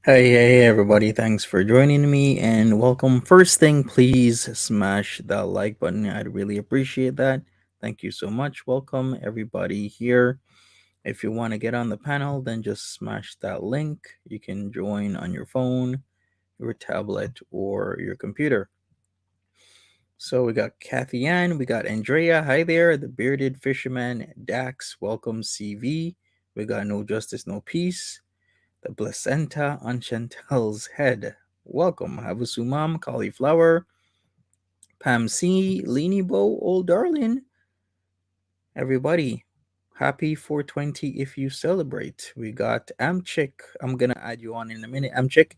Hey, everybody. Thanks for joining me and welcome. First thing, please smash that like button. I'd really appreciate that. Thank you so much. Welcome, everybody here. If you want to get on the panel, then just smash that link. You can join on your phone, your tablet, or your computer. So we got Kathy Ann, we got Andrea. Hi there, the bearded fisherman, Dax. Welcome, CV. We got No Justice, No Peace. The placenta on Chantel's head. Welcome, Havusumam, Cauliflower, Pam C, Leany Bow, Old Darling. Everybody, happy 420 if you celebrate. We got Amchick. I'm gonna add you on in a minute. Amchick.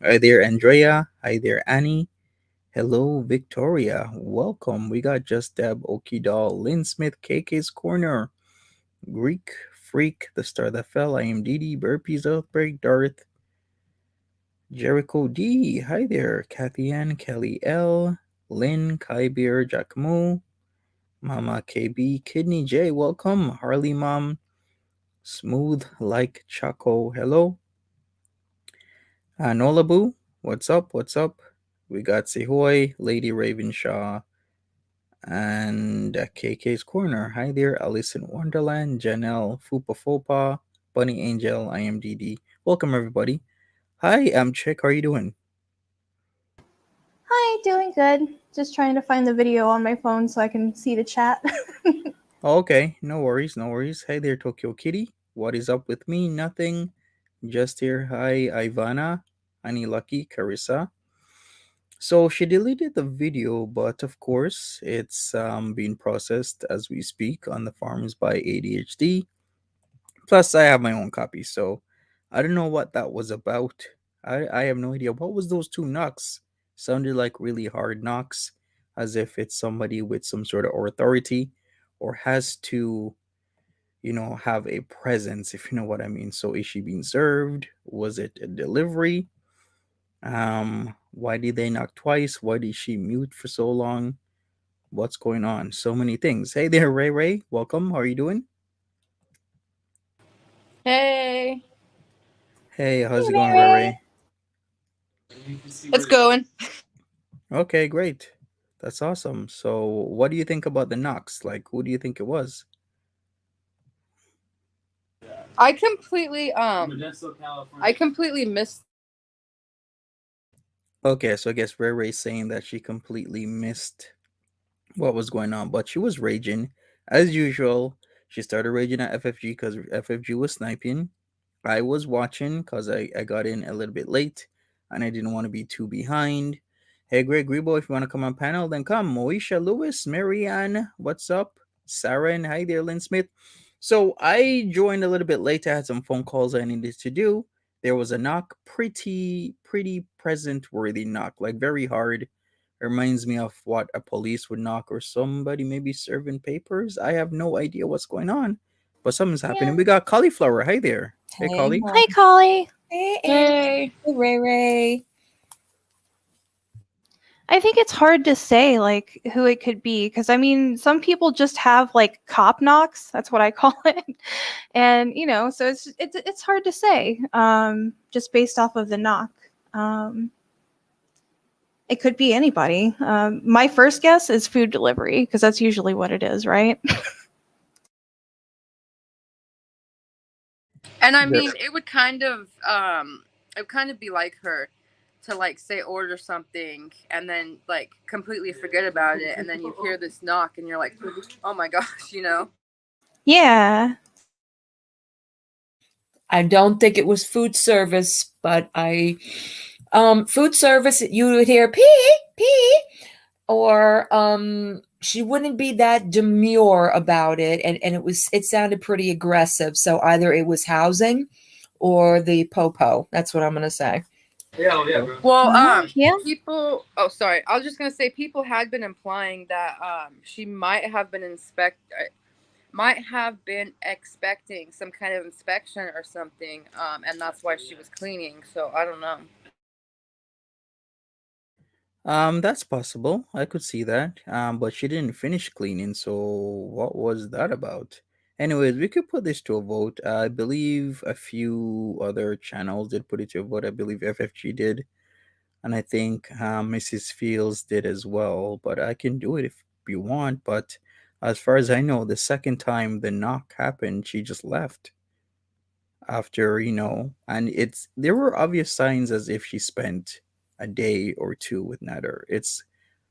Hi there, Andrea. Hi there, Annie. Hello, Victoria. Welcome. We got Just Deb, Okidal, Lynn Smith, KK's Corner, Greek Freak, The Star That Fell, I am Didi, Burpees Outbreak, Darth, Jericho D. Hi there. Kathy Ann, Kelly L. Lynn, Kai Beer, Jack Moo, Mama KB, Kidney J. Welcome. Harley Mom, Smooth Like Choco. Hello. Nola Boo. What's up? What's up? We got Sehoy, Lady Ravenshaw, and KK's Corner. Hi there. Alice in Wonderland, Janelle, Fupa Fopa, Bunny Angel, IMDD. Welcome, everybody. Hi, I'm Chick. How are you doing? Hi, doing good. Just trying to find the video on my phone so I can see the chat. Oh, okay, no worries, no worries. Hey there, Tokyo Kitty. What is up with me? Nothing. Just here. Hi, Ivana, Honey Lucky, Carissa. So she deleted the video, but of course, it's being processed as we speak on the Farms by ADHD. Plus, I have my own copy, so I don't know what that was about. I have no idea. What was those two knocks? Sounded like really hard knocks, as if it's somebody with some sort of authority or has to have a presence, if you know what I mean. So is she being served? Was it a delivery? Why did they knock twice? Why did she mute for so long? What's going on? So many things. Hey there, Ray Ray. Welcome. How are you doing? Hey, Hey, how's Hey, it Ray going, Ray Ray. Ray? it's going. Okay, great. That's awesome. So, what do you think about the knocks? Like, who do you think it was? I completely I completely missed. Okay, so I guess Ray Ray's saying that she completely missed what was going on, but she was raging as usual. She started raging at FFG because FFG was sniping. I was watching because I got in a little bit late and I didn't want to be too behind. Hey, Greg Grebo, if you want to come on panel, then come. Moesha Lewis, Marianne, what's up? Sarah, and hi there, Lynn Smith. So I joined a little bit late. I had some phone calls I needed to do. There was a knock, pretty present worthy knock, like very hard. Reminds me of what a police would knock or somebody maybe serving papers. I have no idea what's going on, but something's Yeah. happening. We got Cauliflower. Hi there. Hey, Hey, Collie. Hi, Collie. Hey, Ray Ray. I think it's hard to say like who it could be because I mean some people just have like cop knocks. That's what I call it, and so it's hard to say just based off of the knock. Um, it could be anybody. My first guess is food delivery because that's usually what it is, right? and I mean it would kind of be like her to like say order something and then like completely forget about it, and then you hear this knock and you're like, oh my gosh, you know. Yeah. I don't think it was food service, but food service you would hear pee pee, or she wouldn't be that demure about it, and it sounded pretty aggressive. So either it was housing or the popo. That's what I'm gonna say. Well, Yeah. people. Oh, sorry. I was just gonna say people had been implying that she might have been expecting some kind of inspection or something, and that's why she was cleaning. So I don't know. That's possible. I could see that. But she didn't finish cleaning, so what was that about? Anyways, we could put this to a vote. I believe a few other channels did put it to a vote. I believe FFG did, and I think Mrs. Fields did as well. But I can do it if you want. But as far as I know, the second time the knock happened, she just left after, and there were obvious signs as if she spent a day or two with Nader. It's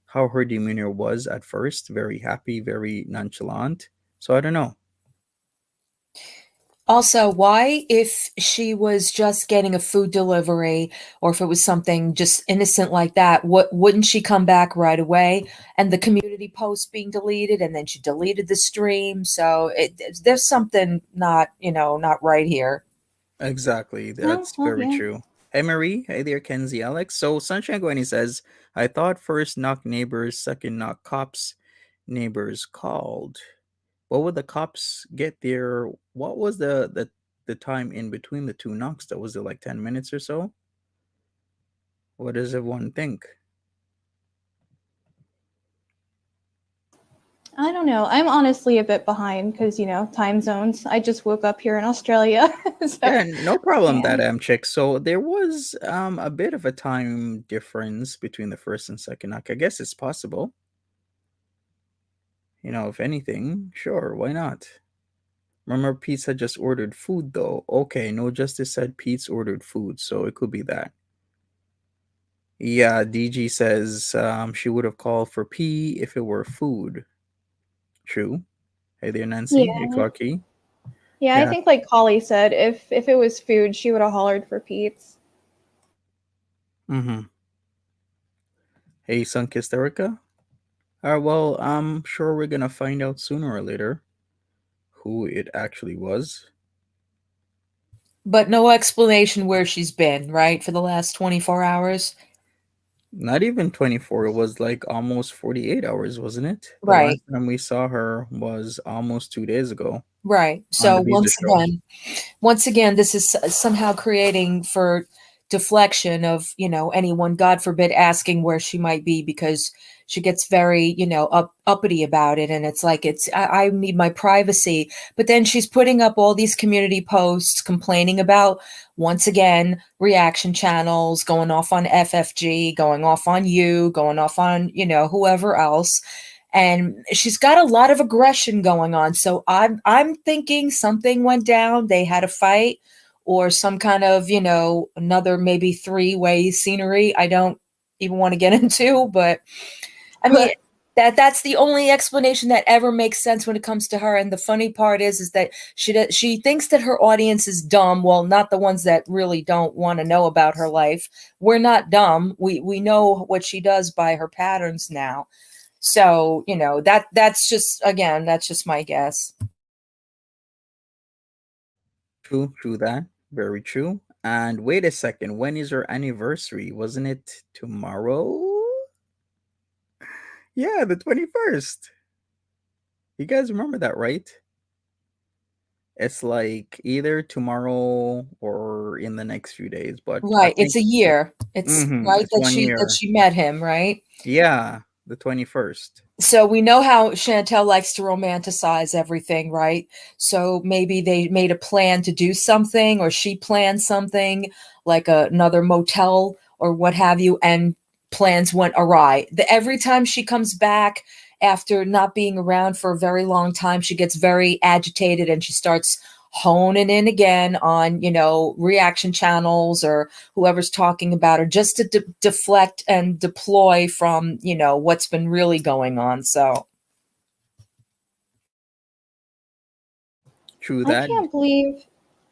how her demeanor was at first, very happy, very nonchalant. So I don't know. Also, why, if she was just getting a food delivery or if it was something just innocent like that, wouldn't she come back right away? And the community post being deleted, and then she deleted the stream. So there's something not right here. Exactly. Oh, That's well, very yeah. true. Hey Marie, hey there, Kenzie, Alex. So Sunshine Gwenny says, I thought first knock neighbors, second knock cops. Neighbors called. What would the cops get there? What was the time in between the two knocks? That was it like 10 minutes or so? What does everyone think? I don't know. I'm honestly a bit behind because, time zones. I just woke up here in Australia. So, Yeah, no problem yeah. that chick. So there was a bit of a time difference between the first and second knock. I guess it's possible. If anything, sure, why not? Remember, Peetz had just ordered food, though. Okay, no justice said Peetz ordered food, so it could be that. Yeah, DG says she would have called for P if it were food. True. Hey there, Nancy. Hey, Yeah. Clarky. Yeah, I Yeah. think like Collie said, if it was food, she would have hollered for Pete's. Mm-hmm. Hey, Sunkissed Erica. Well, I'm sure we're gonna find out sooner or later who it actually was. But no explanation where she's been, right, for the last 24 hours. Not even 24. It was like almost 48 hours, wasn't it? The Right. last time we saw her was almost 2 days ago Right. on So the visa show. once again, this is somehow creating for deflection of, anyone, God forbid, asking where she might be, because she gets very, uppity about it. And it's like, I need my privacy. But then she's putting up all these community posts complaining about, once again, reaction channels, going off on FFG, going off on you, going off on, whoever else, and she's got a lot of aggression going on. So I'm thinking something went down. They had a fight, or some kind of, another maybe three-way scenery. I don't even want to get into, but I mean, But that's the only explanation that ever makes sense when it comes to her. And the funny part is that she thinks that her audience is dumb. Well, not the ones that really don't want to know about her life. We're not dumb. We know what she does by her patterns now. So, that's just my guess. True, true that. Very true. And wait a second, when is her anniversary? Wasn't it tomorrow? Yeah, the 21st. You guys remember that, right? It's like either tomorrow or in the next few days, but I Right. It's think a year. It's right it's that one that year. she met him, right? Yeah, the 21st. So we know how Chantel likes to romanticize everything, right? So maybe they made a plan to do something, or she planned something like another motel or what have you, and plans went awry. Every time she comes back after not being around for a very long time, she gets very agitated and she starts honing in again on, reaction channels or whoever's talking about her, just to deflect and deploy from, what's been really going on. So True I that. can't believe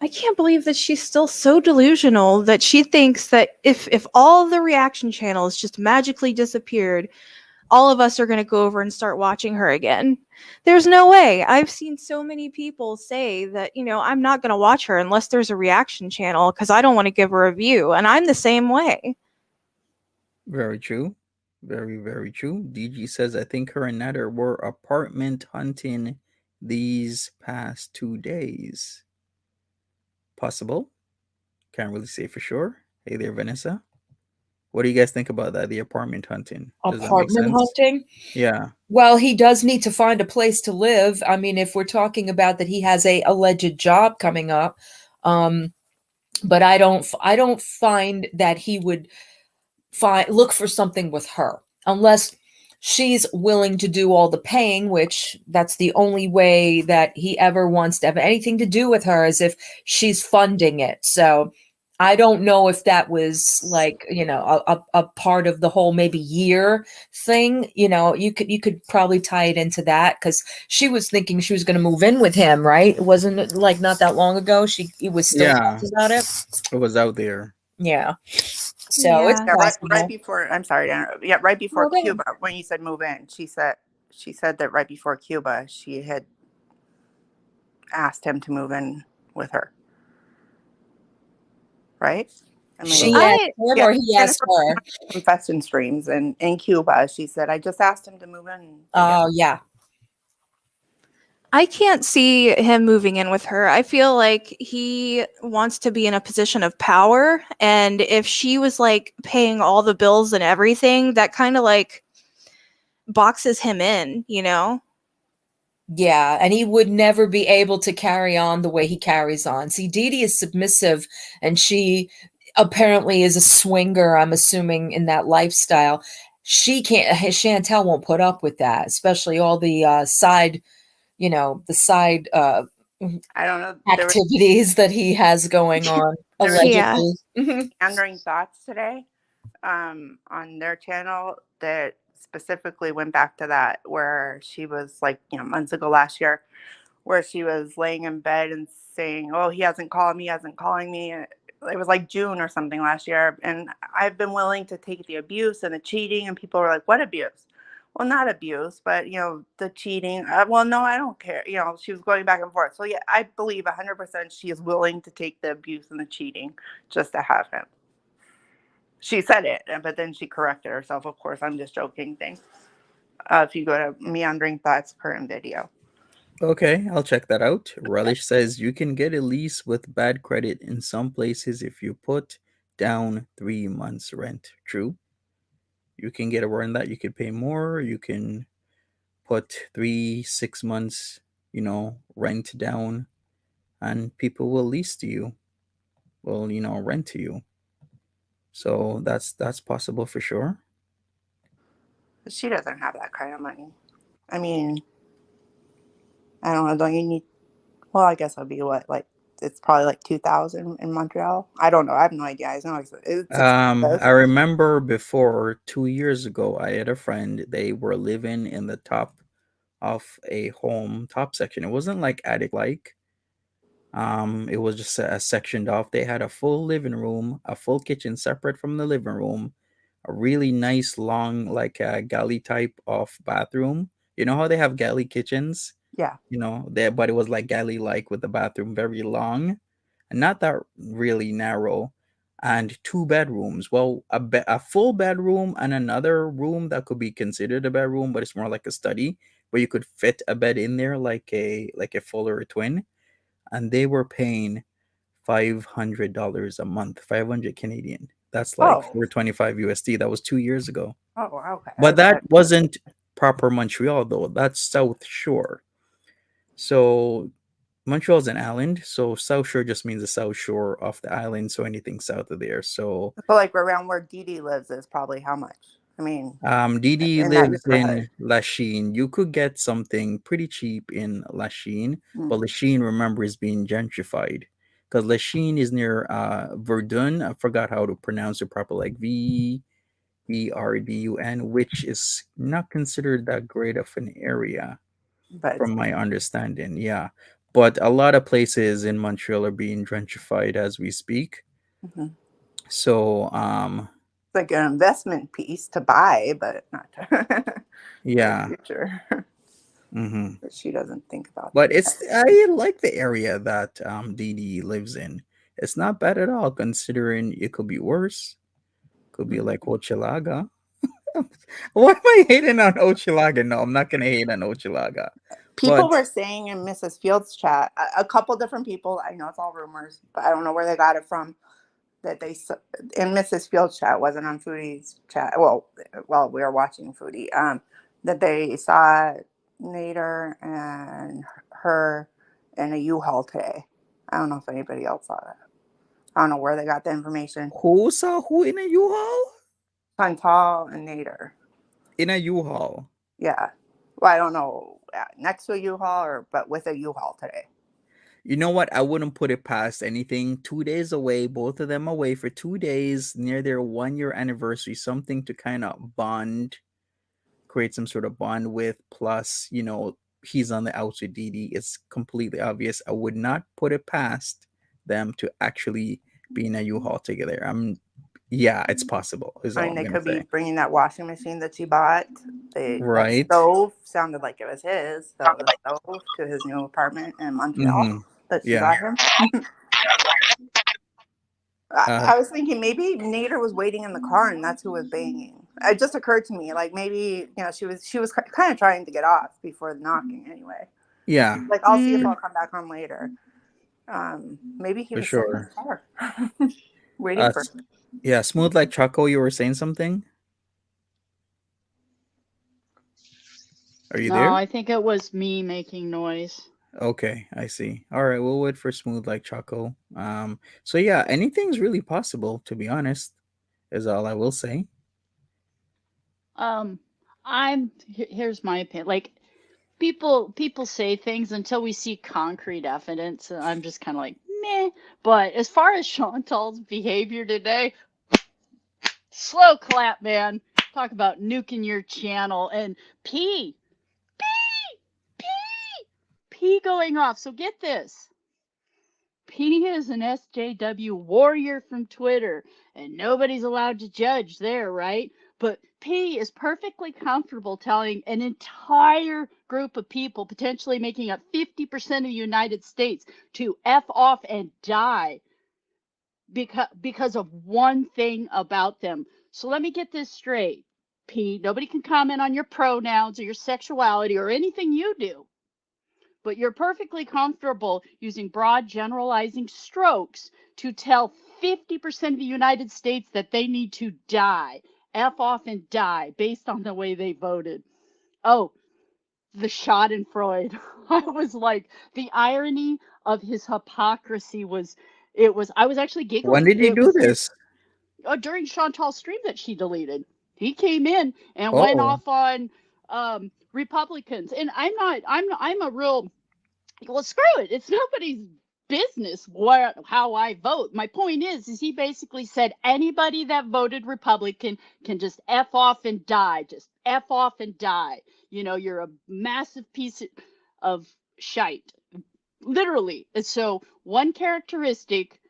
I can't believe that she's still so delusional that she thinks that if all the reaction channels just magically disappeared, all of us are going to go over and start watching her again. There's no way. I've seen so many people say that, I'm not going to watch her unless there's a reaction channel because I don't want to give her a view. And I'm the same way. Very true. Very, very true. DG says, I think her and Nader were apartment hunting these past 2 days. Possible. Can't really say for sure. Hey there, Vanessa. What do you guys think about that? The apartment hunting. Does that make Apartment sense? hunting? Yeah. Well, he does need to find a place to live. I mean, if we're talking about that he has a alleged job coming up, um, but I don't find that he would look for something with her unless she's willing to do all the paying, which that's the only way that he ever wants to have anything to do with her, is if she's funding it. So I don't know if that was like, a part of the whole maybe year thing. You could probably tie it into that, because she was thinking she was going to move in with him, right? Wasn't it like not that long ago he was still Yeah. talking about it? It was out there. Yeah. So it's Yeah. Yeah, right possible. before. I'm sorry. Yeah, right before Well, then, Cuba. When you said move in, she said that right before Cuba, she had asked him to move in with her. Right? I mean, she asked I him yeah, or he asked her? confession streams, and in Cuba, she said, "I just asked him to move in." Oh, yeah. I can't see him moving in with her. I feel like he wants to be in a position of power, and if she was like paying all the bills and everything, that kind of like boxes him in, you know? Yeah, and he would never be able to carry on the way he carries on. See, Dee Dee is submissive, and she apparently is a swinger, I'm assuming, in that lifestyle. She can't, Chantel won't put up with that, especially all the side I don't know. There were activities that he has going on, there were Yeah. allegedly. Mhm. meandering thoughts today, on their channel that specifically went back to that, where she was like, months ago last year, where she was laying in bed and saying, "Oh, he hasn't called me, he hasn't calling me." It was like June or something last year. And I've been willing to take the abuse and the cheating. And people were like, "What abuse?" Well, not abuse, but, the cheating. Well, no, I don't care. She was going back and forth. So, yeah, I believe 100% she is willing to take the abuse and the cheating just to have him. She said it, but then she corrected herself. Of course, I'm just joking. Thing. If you go to Meandering Thoughts current video. Okay, I'll check that out. Relish says you can get a lease with bad credit in some places if you put down 3 months rent. True. You can get around that. You could pay more. You can put 3, 6 months, rent down, and people will lease to you. Will, rent to you. So that's possible for sure. But she doesn't have that kind of money. I mean, I don't know. Don't you need? Well, I guess it'll be what, like, it's probably like 2,000 in Montreal. I don't know. I have no idea. I know it's I expensive. remember before 2 years ago, I had a friend. They were living in the top of a home, top section. It wasn't like attic like. It was just sectioned off. They had a full living room, a full kitchen separate from the living room, a really nice long like galley type of bathroom. You know how they have galley kitchens? Yeah. There, but it was like galley like with the bathroom very long and not that really narrow, and two bedrooms. Well, a full bedroom and another room that could be considered a bedroom, but it's more like a study where you could fit a bed in there like a full or a twin, and they were paying $500 a month, 500 Canadian. That's like Oh. 425 USD. That was 2 years ago. Oh, okay. But that wasn't proper Montreal though. That's South Shore. So Montreal's an island, so South Shore just means the South Shore of the island. So anything south of there. So So, like, around where Dee Dee lives is probably how much? I mean, Didi in that lives neighborhood. in Lachine. You could get something pretty cheap in Lachine, but Mm. Lachine, remember, is being gentrified because Lachine is near Verdun. I forgot how to pronounce it proper, like Verdun, which is not considered that great of an area But it's from my understanding. Yeah, but a lot of places in Montreal are being gentrified as we speak. mhm. So It's like an investment piece to buy, but not for the yeah. future. Hmm. But she doesn't think about But that. I like the area that Dee lives in. It's not bad at all, considering it could be worse. Could be like Hochelaga. Why am I hating on Hochelaga? No, I'm not gonna hate on Hochelaga. People But were saying in Mrs. Fields' chat, a couple different people, I know it's all rumors, but I don't know where they got it from, that they in Mrs. Field's chat, wasn't on Foodie's chat. Well, while we were watching Foodie, that they saw Nader and her in a U-Haul today. I don't know if anybody else saw that. I don't know where they got the information. Who saw who in a U-Haul? Chantal and Nader. In a U-Haul. Yeah. Well, I don't know, next to a U-Haul but with a U-Haul today. You know what? I wouldn't put it past anything. 2 days away, both of them away for 2 days near their 1-year anniversary, something to kind of bond, create some sort of bond with. Plus, he's on the outs with Dee Dee. It's completely obvious. I would not put it past them to actually be in a U-Haul together. Yeah, it's possible. I mean, they could be bringing that washing machine that she bought. Right. That stove sounded like it was his. The stove to his new apartment in Montreal that she got him. I was thinking maybe Nader was waiting in the car and that's who was banging. It just occurred to me, like maybe she was kind of trying to get off before the knocking anyway. Yeah. Like I'll see if I'll come back on later. Maybe he was sitting in his car waiting for. Yeah, Smooth Like Choco, you were saying something? Are you there? No, I think it was me making noise. Okay, I see. All right, we'll wait for Smooth Like Choco. So yeah, anything's really possible, to be honest, is all I will say. Here's my opinion. Like people say things until we see concrete evidence, and I'm just kind of like, meh. But as far as Chantal's behavior today, slow clap, man. Talk about nuking your channel. And P going off. So get this. P is an SJW warrior from Twitter, and nobody's allowed to judge there, right? But P is perfectly comfortable telling an entire group of people, potentially making up 50% of the United States, to F off and die because of one thing about them. So let me get this straight, P. Nobody can comment on your pronouns or your sexuality or anything you do. But you're perfectly comfortable using broad generalizing strokes to tell 50% of the United States that they need to die, F off and die, based on the way they voted. Oh, the Schadenfreude. I was like, the irony of his hypocrisy I was actually giggling. When did you do this? During Chantal's stream that she deleted. He came in and went off on Republicans, and I'm a real, well, screw it, it's nobody's business how I vote. My point is he basically said anybody that voted Republican can just F off and die, just F off and die. You're a massive piece of shite, literally. And so one characteristic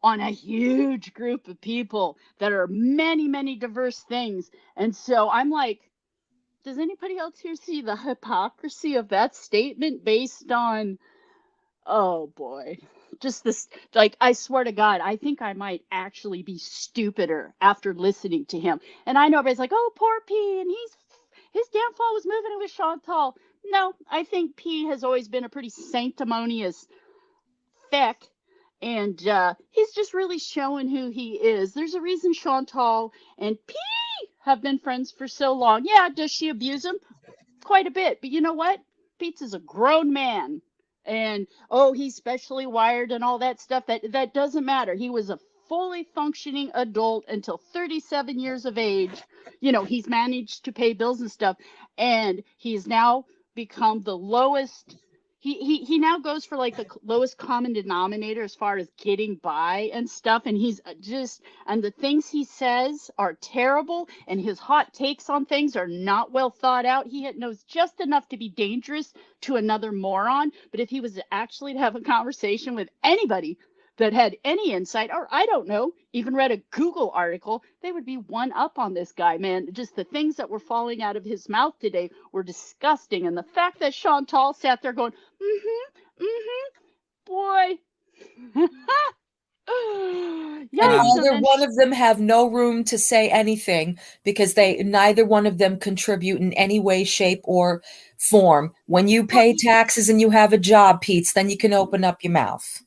on a huge group of people that are many, many diverse things. And so I'm like, does anybody else here see the hypocrisy of that statement based on, oh boy, just this, like, I swear to God, I think I might actually be stupider after listening to him. And I know everybody's like, oh, poor P, and his downfall was moving with Chantal. No, I think P has always been a pretty sanctimonious feck. And he's just really showing who he is. There's a reason Chantal and P have been friends for so long. Yeah, does she abuse him? Quite a bit. But you know what? Peetz is a grown man. And, he's specially wired and all that stuff. That doesn't matter. He was a fully functioning adult until 37 years of age. He's managed to pay bills and stuff. And he's now become the lowest. He now goes for like the lowest common denominator as far as getting by and stuff. And he's and the things he says are terrible. And his hot takes on things are not well thought out. He knows just enough to be dangerous to another moron. But if he was actually to have a conversation with anybody that had any insight, or I don't know, even read a Google article, they would be one up on this guy, man. Just the things that were falling out of his mouth today were disgusting. And the fact that Chantal sat there going, boy. Neither one of them have no room to say anything because neither one of them contribute in any way, shape, or form. When you pay taxes and you have a job, Peetz, then you can open up your mouth.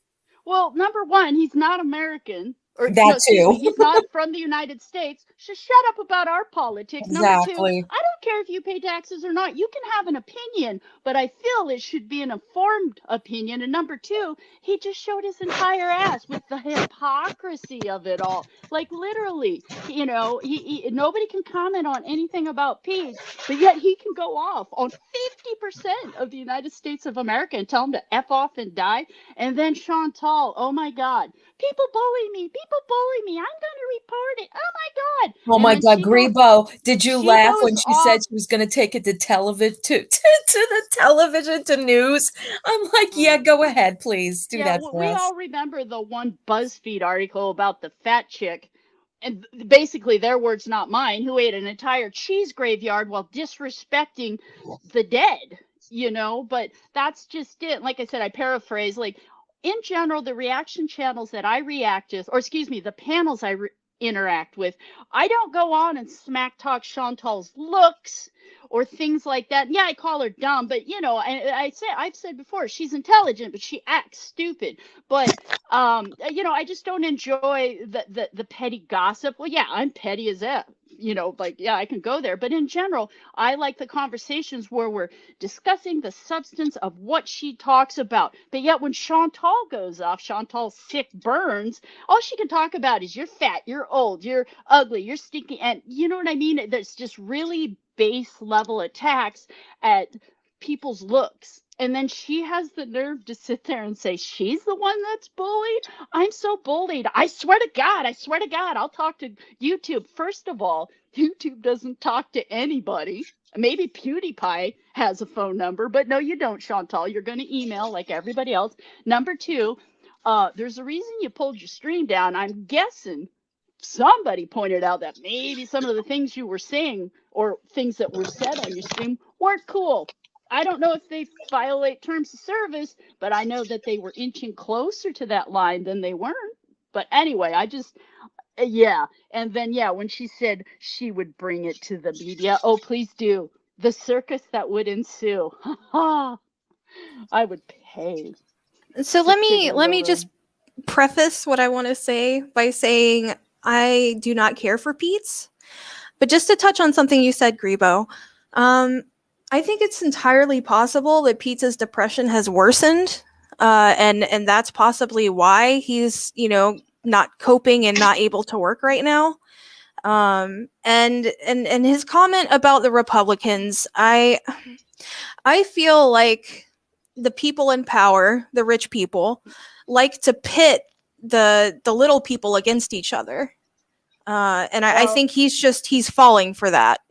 Well, number one, he's not American. Or no, That excuse me, too. he's not from the United States. Just shut up about our politics. Number two, Exactly. I don't care if you pay taxes or not. You can have an opinion, but I feel it should be an informed opinion. And number two, he just showed his entire ass with the hypocrisy of it all. Like literally, you know, he nobody can comment on anything about Peetz, but yet he can go off on 50% of the United States of America and tell them to F off and die. And then Chantal, oh my God. People bully me. People bully me. I'm going to report it. Oh my God. Oh And my then God, Grebo, did you she laugh when goes she said off. she was going to take it to television to the television to news? I'm like, yeah, go ahead, please do that for We us. all remember the one BuzzFeed article about the fat chick, and basically their words, not mine, who ate an entire cheese graveyard while disrespecting the dead, you know, but that's just it. Like I said, I paraphrase, like in general, the reaction channels that I react with, or excuse me, the panels I interact with, I don't go on and smack talk Chantal's looks or things like that. Yeah, I call her dumb, but you know, I've said before, she's intelligent, but she acts stupid. But you know, I just don't enjoy the petty gossip. Well, yeah, I'm petty as that. You know, like, yeah, I can go there. But in general, I like the conversations where we're discussing the substance of what she talks about. But yet when Chantal goes off, Chantal's sick burns, all she can talk about is you're fat, you're old, you're ugly, you're stinky. And you know what I mean? There's just really base level attacks at people's looks. And then she has the nerve to sit there and say she's the one that's bullied. I'm so bullied. I swear to God, I'll talk to YouTube. First of all, YouTube doesn't talk to anybody. Maybe PewDiePie has a phone number, but no, you don't, Chantal. You're going to email like everybody else. Number two, there's a reason you pulled your stream down. I'm guessing somebody pointed out that maybe some of the things you were saying or things that were said on your stream weren't cool. I don't know if they violate terms of service, but I know that they were inching closer to that line than they weren't. But anyway, yeah. And then, yeah, when she said she would bring it to the media, oh, please do. The circus that would ensue. I would pay. So let me just preface what I want to say by saying I do not care for Peetz. But just to touch on something you said, Grebo, I think it's entirely possible that Peetz's depression has worsened, and that's possibly why he's, you know, not coping and not able to work right now. And his comment about the Republicans, I feel like the people in power, the rich people, like to pit the little people against each other. And I think he's falling for that.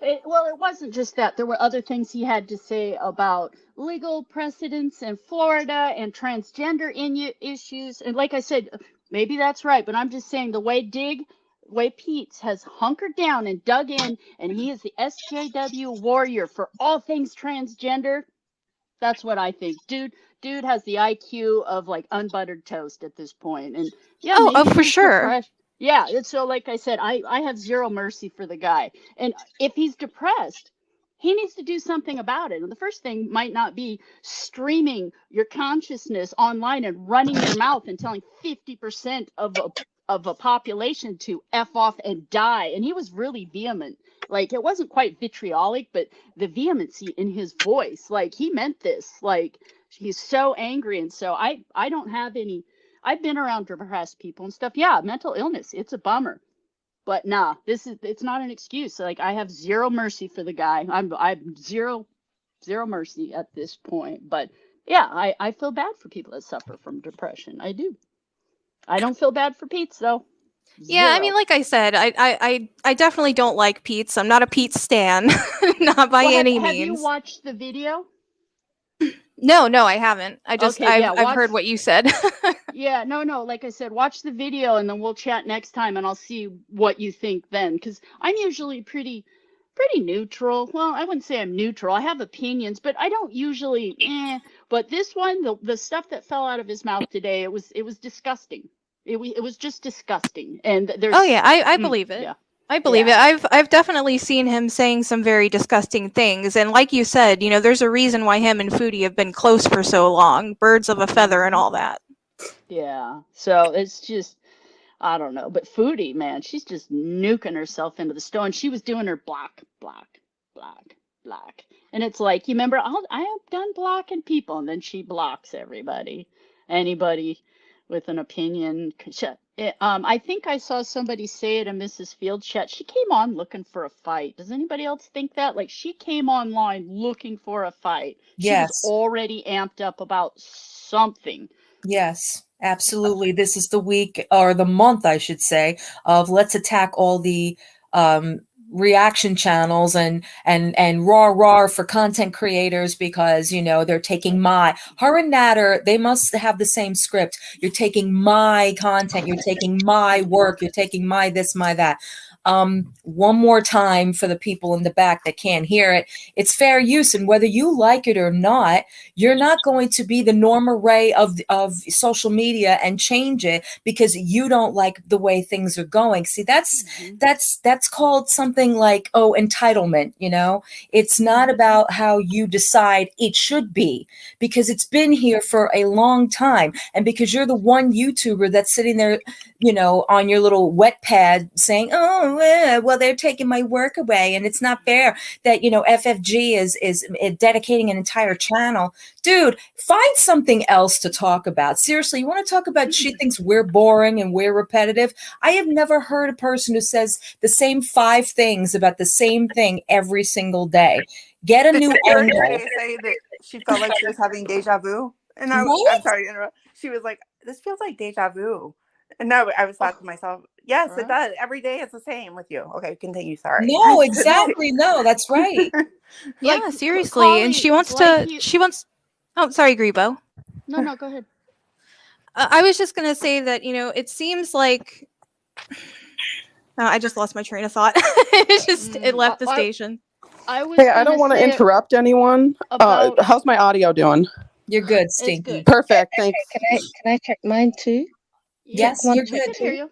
It wasn't just that. There were other things he had to say about legal precedents in Florida and transgender issues. And like I said, maybe that's right, but I'm just saying the way Peetz has hunkered down and dug in, and he is the SJW warrior for all things transgender. That's what I think. Dude has the IQ of like unbuttered toast at this point. And yeah, for sure. Yeah, and so like I said, I have zero mercy for the guy. And if he's depressed, he needs to do something about it. And the first thing might not be streaming your consciousness online and running your mouth and telling 50% of a population to F off and die. And he was really vehement. Like, it wasn't quite vitriolic, but the vehemency in his voice, like, he meant this. Like, he's so angry. And so I don't have any. I've been around depressed people and stuff. Yeah, mental illness, it's a bummer. But nah, it's not an excuse. Like, I have zero mercy for the guy. I'm zero mercy at this point. But yeah, I feel bad for people that suffer from depression. I do. I don't feel bad for Peetz though. Yeah, I mean, like I said, I definitely don't like Peetz. I'm not a Peetz stan, not by any means. Have you watched the video? No, I haven't. I've heard what you said. Yeah, no. Like I said, watch the video and then we'll chat next time and I'll see what you think then. Because I'm usually pretty neutral. Well, I wouldn't say I'm neutral. I have opinions, but I don't usually. But this one, the stuff that fell out of his mouth today, it was disgusting. It was just disgusting. And there's. Oh yeah, I believe it. Yeah. I believe it. I've definitely seen him saying some very disgusting things, and like you said, you know, there's a reason why him and Foodie have been close for so long, birds of a feather and all that. Yeah. So it's just, I don't know. But Foodie, man, she's just nuking herself into the stone. She was doing her block, block, block, block. And it's like, you remember, I have done blocking people. And then she blocks everybody. Anybody with an opinion. I think I saw somebody say it in Mrs. Field's chat. She came on looking for a fight. Does anybody else think that? Like, she came online looking for a fight. She Yes. was already amped up about something. Yes, absolutely. This is the week, or the month, I should say, of let's attack all the reaction channels and raw for content creators, because they're taking her and Natter, they must have the same script. You're taking my content, you're taking my work, you're taking my this, my that. One more time for the people in the back that can't hear it. It's fair use, and whether you like it or not, you're not going to be the Norma Ray of social media and change it because you don't like the way things are going. See, that's called something like entitlement. It's not about how you decide it should be, because it's been here for a long time, and because you're the one YouTuber that's sitting there, on your little wet pad saying, "Oh, well, they're taking my work away, and it's not fair that FFG is dedicating an entire channel." Dude, find something else to talk about. Seriously, you want to talk about she thinks we're boring and we're repetitive? I have never heard a person who says the same 5 things about the same thing every single day. Get a Did new you hear angle. her say that she felt like she was having deja vu? And I'm sorry to interrupt. She was like, "This feels like deja vu." And no, I was thought to myself, yes, it does. Every day it's the same with you. Okay, continue. Sorry. No, exactly. No, that's right. Yeah, seriously. And she wants oh, sorry, Grebo. No, go ahead. I was just going to say that, it seems like I just lost my train of thought. It left the station. Hey, I don't want to interrupt anyone. How's my audio doing? You're good, Stinky. Perfect. Thanks. Can I check mine too? Yes, you're good. I can hear you.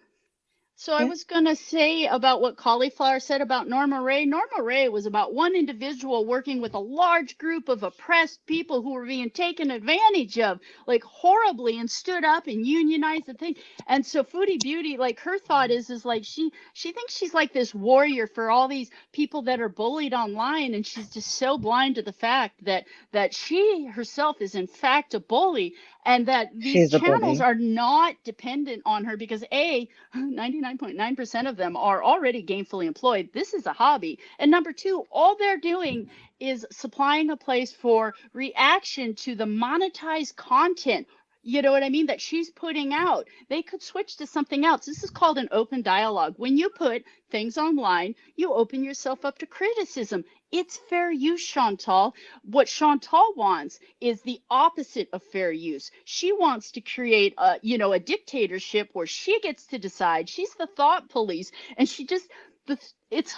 So I was going to say about what Cauliflower said about Norma Ray. Norma Ray was about one individual working with a large group of oppressed people who were being taken advantage of, like, horribly, and stood up and unionized the thing. And so Foodie Beauty, like, her thought is like she thinks she's like this warrior for all these people that are bullied online, and she's just so blind to the fact that she herself is in fact a bully, and that these channels are not dependent on her because 99.9% of them are already gainfully employed. This is a hobby. And number 2, all they're doing is supplying a place for reaction to the monetized content. You know what I mean? That she's putting out. They could switch to something else. This is called an open dialogue. When you put things online, you open yourself up to criticism. It's fair use, Chantal. What Chantal wants is the opposite of fair use. She wants to create a dictatorship where she gets to decide. She's the thought police, and she just it's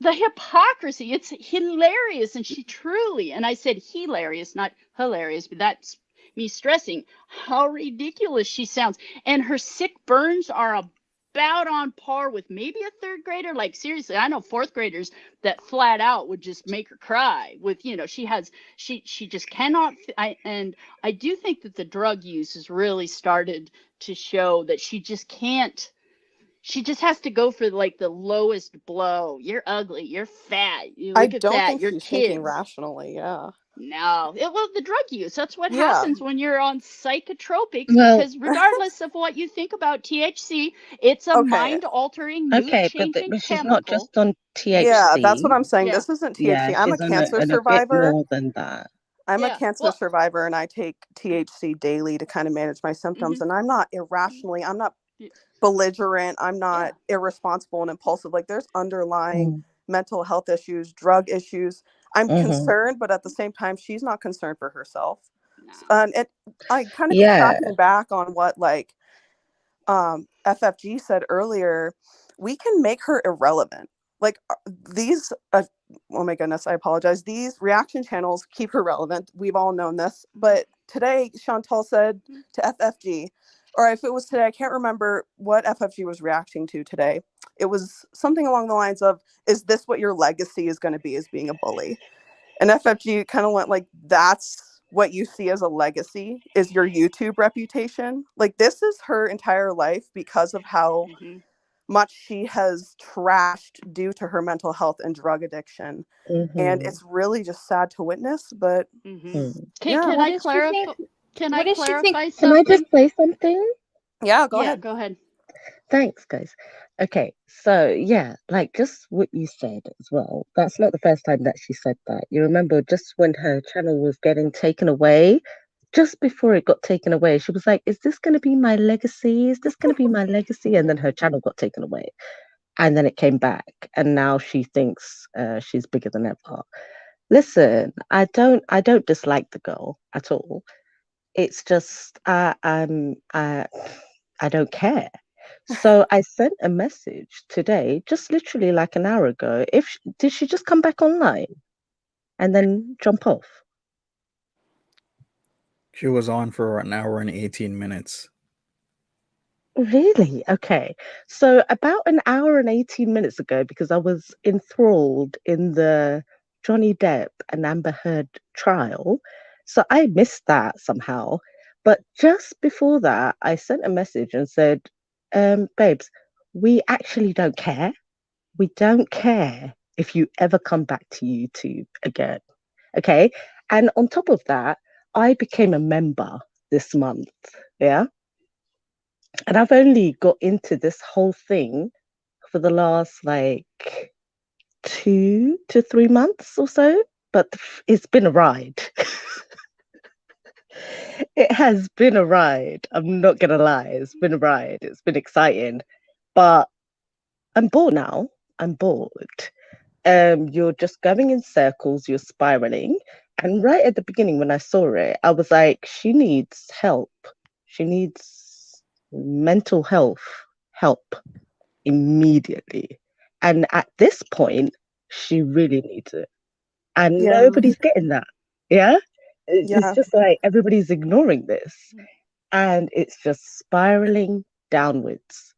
the hypocrisy. It's hilarious, and she truly, and I said hilarious, not hilarious, but that's me stressing how ridiculous she sounds. And her sick burns are about on par with maybe a 3rd grader. Like, seriously, I know 4th graders that flat out would just make her cry with, she just cannot. I do think that the drug use has really started to show that she just can't. She just has to go for like the lowest blow. You're ugly. You're fat. You look at that. You're thinking rationally. Yeah. No, the drug use. That's what happens when you're on psychotropics. Because regardless of what you think about THC, it's a mind-altering, mood-changing but she's chemical. not just on THC. Yeah, that's what I'm saying. Yeah. This isn't THC. Yeah, I'm a cancer survivor. A bit more than that. I'm a cancer survivor, and I take THC daily to kind of manage my symptoms. And I'm not irrationally. I'm not belligerent. I'm not irresponsible and impulsive. Like, there's underlying mental health issues, drug issues. I'm concerned, but at the same time, she's not concerned for herself. I kind of tracking back on what FFG said earlier. We can make her irrelevant. Like, these, oh my goodness, I apologize. These reaction channels keep her relevant. We've all known this. But today, Chantal said to FFG, or if it was today, I can't remember what FFG was reacting to today. It was something along the lines of, is this what your legacy is going to be, as being a bully? And FFG kind of went like, that's what you see as a legacy is your YouTube reputation. Like, this is her entire life because of how much she has trashed due to her mental health and drug addiction. And it's really just sad to witness, but Can What I does she clarify? think? Can What I does she think? clarify Can I just something? say something? yeah, go Yeah, ahead. go ahead. Thanks, guys. Okay, so yeah, like just what you said as well. That's not the first time that she said that. You remember just when her channel was getting taken away, just before it got taken away, she was like, "Is this going to be my legacy? Is this going to be my legacy?" And then her channel got taken away, and then it came back, and now she thinks she's bigger than ever. Listen, I don't dislike the girl at all. It's just I don't care. So I sent a message today, just literally like an hour ago. Did she just come back online and then jump off? She was on for an hour and 18 minutes. Really? Okay. So about an hour and 18 minutes ago, because I was enthralled in the Johnny Depp and Amber Heard trial, so I missed that somehow. But just before that, I sent a message and said, babes, we actually don't care. We don't care if you ever come back to YouTube again. Okay. And on top of that, I became a member this month. Yeah. And I've only got into this whole thing for the last like 2 to 3 months or so, but it's been a ride. It has been a ride. I'm not gonna lie, it's been a ride. It's been exciting, but I'm bored now. I'm bored. You're just going in circles, you're spiraling. And right at the beginning, when I saw it, I was like, she needs help. She needs mental health help immediately. And at this point, she really needs it. And Yeah. nobody's getting that. Yeah. It's Yeah. just like everybody's ignoring this. And it's just spiraling downwards.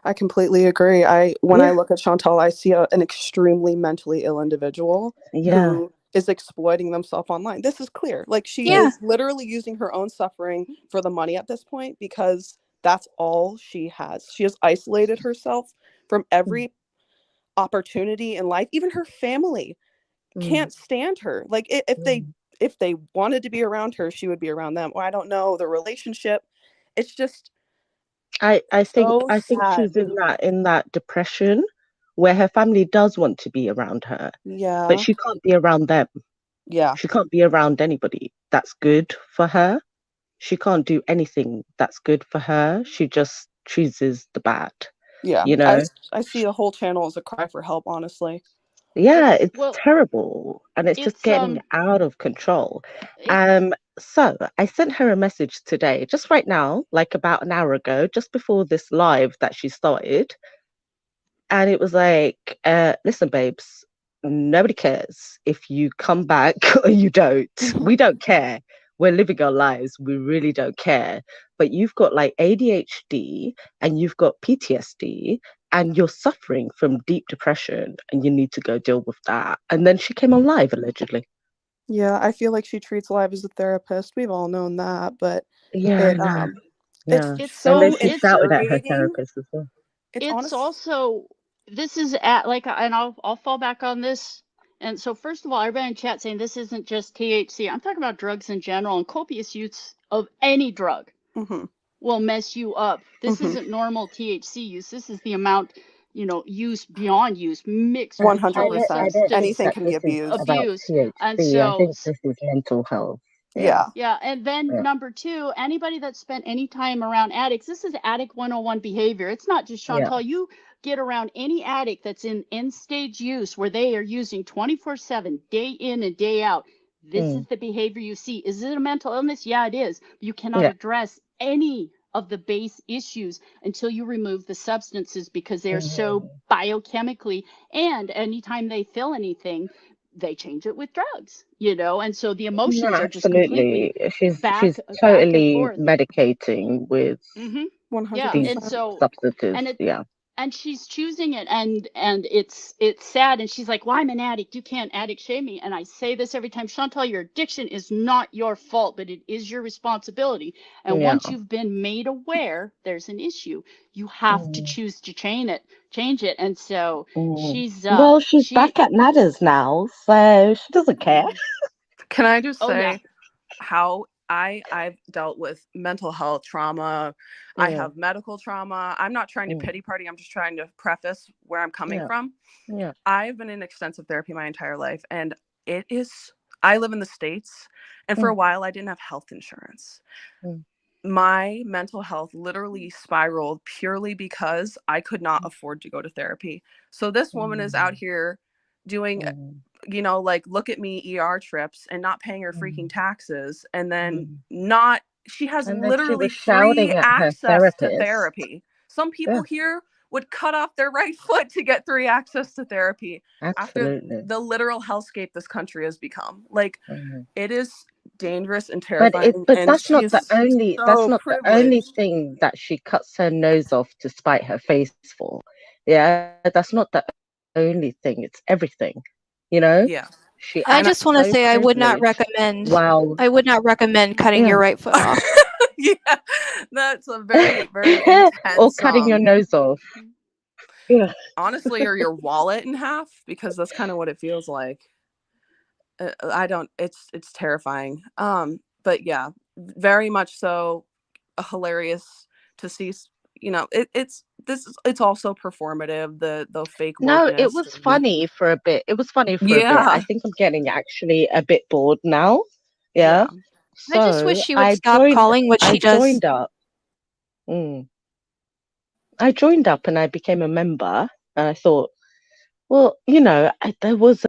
I completely agree. When I Yeah. look at Chantal, I see an extremely mentally ill individual Yeah. who is exploiting themselves online. This is clear. Like, she Yeah. is literally using her own suffering for the money at this point, because that's all she has. She has isolated herself from every opportunity in life. Even her family can't stand her. Like, if they wanted to be around her, she would be around them. Or I don't know, the relationship. It's just I so think she's sad. in that depression where her family does want to be around her, but Yeah. she can't be around them. Yeah. She can't be around anybody that's good for her. She can't do anything that's good for her. She just chooses the bad, Yeah. you know? I see the whole channel as a cry for help, honestly. Yeah, it's Well, terrible and it's just it's getting out of control. it, So I sent her a message today, just right now, like about an hour ago, just before this live that she started. And it was like, listen, babes, nobody cares if you come back or you don't. We don't care. We're living our lives. We really don't care. But you've got like ADHD and you've got PTSD and you're suffering from deep depression and you need to go deal with that. And then she came on live allegedly. Yeah, I feel like she treats live as a therapist. We've all known that, but Yeah, it yeah. it's it's And then so she shouted at her infuriating. therapist as well. It's it's honest. also this is at like, and I'll fall back on this. And so first of all, everybody in chat saying this isn't just THC. I'm talking about drugs in general, and copious use of any drug will mess you up. This isn't normal THC use. This is the amount, use beyond use mixed with total 100%. I don't think substance Anything that can be this is abused. about abuse. And THC. I so think this is mental health. Yeah. yeah, and then Yeah. number two, anybody that spent any time around addicts, this is addict 101 behavior. It's not just Yeah. Chantal. You get around any addict that's in end stage use where they are using 24/7, day in and day out. This is the behavior you see. Is it a mental illness? Yeah, it is. You cannot Yeah. address any of the base issues until you remove the substances because they are so biochemically, and anytime they feel anything, they change it with drugs, and so the No, emotions are just completely absolutely. She's back and totally forth. medicating with Yeah, these and 100%. so substances. and it Yeah. and she's choosing it, and it's sad, and she's like, well, I'm an addict, you can't addict shame me. And I say this every time, Chantal, your addiction is not your fault, but it is your responsibility. And Yeah. once you've been made aware there's an issue, you have to choose to change it. And so she's well, she's back at Nada's now, so she doesn't care. Can I just Oh, say yeah. how I've dealt with mental health trauma. I have medical trauma. I'm not trying to pity party. I'm just trying to preface where I'm coming from. Yeah. I've been in extensive therapy my entire life, and I live in the States, and for a while I didn't have health insurance. My mental health literally spiraled purely because I could not afford to go to therapy. So this woman is out here doing, like, look at me ER trips and not paying her freaking taxes. And then she has And then literally she was shouting free at her access to therapist. therapy. Some people here would cut off their right foot to get free access to therapy. Absolutely. After the literal hellscape this country has become. Like, it is dangerous and terrifying. But and that's not the only the only thing that she cuts her nose off to spite her face for. Yeah, that's not the only thing. It's everything. You know? Yeah. I just want to say I would not recommend cutting your right foot off. Yeah, that's a very, very intense. Or cutting your nose off. Yeah. Honestly, or your wallet in half, because that's kind of what it feels like. It's terrifying. But yeah, very much so hilarious to see, it's also performative, the fake wokeness. No, it was funny for a bit. I think I'm getting actually a bit bored now. Yeah. So I just wish she would stop calling what she does. Joined up. I joined up and I became a member, and I thought, well, there was.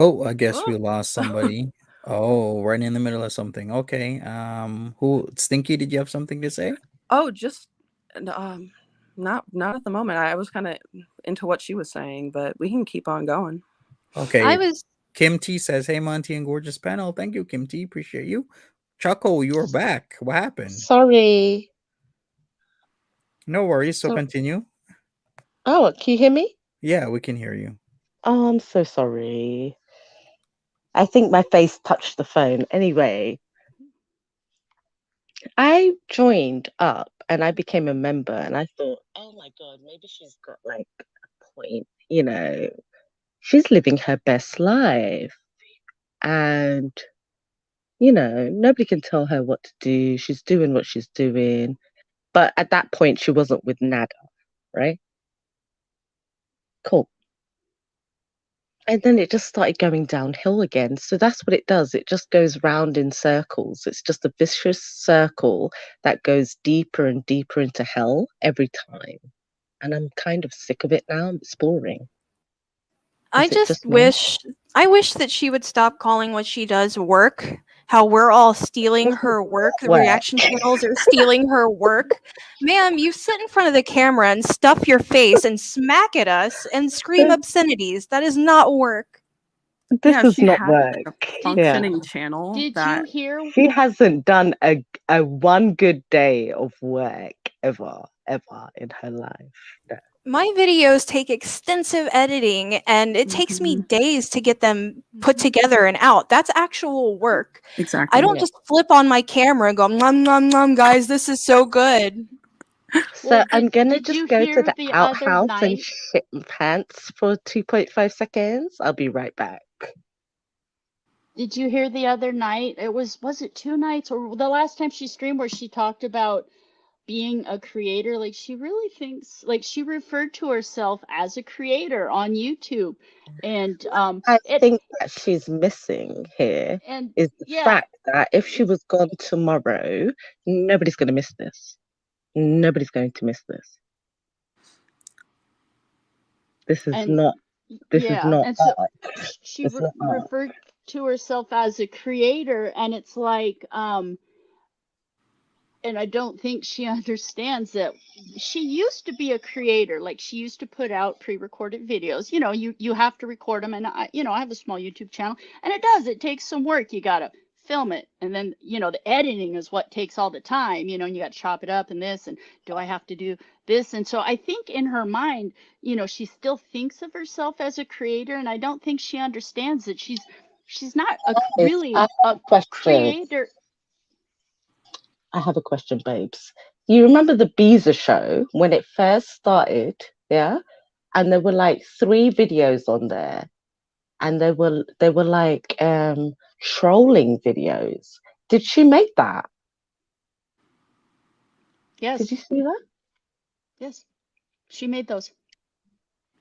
Oh, I guess we lost somebody. Oh, right in the middle of something. Okay. Stinky, did you have something to say? Oh, just not at the moment. I was kind of into what she was saying, but we can keep on going. Okay. Kim T says, "Hey, Monty and gorgeous panel. Thank you, Kim T. Appreciate you." Choco, you're back. What happened? Sorry. No worries. So continue. Oh, can you hear me? Yeah, we can hear you. Oh, I'm so sorry. I think my face touched the phone. Anyway, I joined up and I became a member, and I thought, oh my God, maybe she's got like a point. She's living her best life, and nobody can tell her what to do. She's doing what she's doing. But at that point, she wasn't with Nada, right? Cool. And then it just started going downhill again. So that's what it does. It just goes round in circles. It's just a vicious circle that goes deeper and deeper into hell every time. And I'm kind of sick of it now. It's boring. I wish that she would stop calling what she does work. How we're all stealing her work. The reaction channels are stealing her work. Ma'am, you sit in front of the camera and stuff your face and smack at us and scream obscenities. That is not work. This is not work. A functioning channel. Did you hear? She hasn't done a one good day of work ever in her life. No. My videos take extensive editing, and it takes me days to get them put together and out. That's actual work. Exactly. I don't just flip on my camera and go, nom, nom, nom, guys, this is so good. So I'm going to just go to the outhouse and shit my pants for 2.5 seconds. I'll be right back. Did you hear the other night? Was it 2 nights or the last time she streamed where she talked about being a creator? Like, she really thinks, like, she referred to herself as a creator on YouTube. And I think that she's missing here is the fact that if she was gone tomorrow, nobody's going to miss this. Nobody's going to miss this. This is not and so she referred to herself as a creator, and it's like and I don't think she understands that she used to be a creator. Like, she used to put out pre-recorded videos. You have to record them, and I have a small YouTube channel, and it takes some work. You gotta film it. And then, the editing is what takes all the time, and you got to chop it up and this, and do I have to do this? And so I think in her mind, she still thinks of herself as a creator. And I don't think she understands that she's not really a creator. I have a question, babes. You remember the Beezer show when it first started? Yeah. And there were like 3 videos on there. And they were like trolling videos. Did she make that? Yes. Did you see that? Yes. She made those.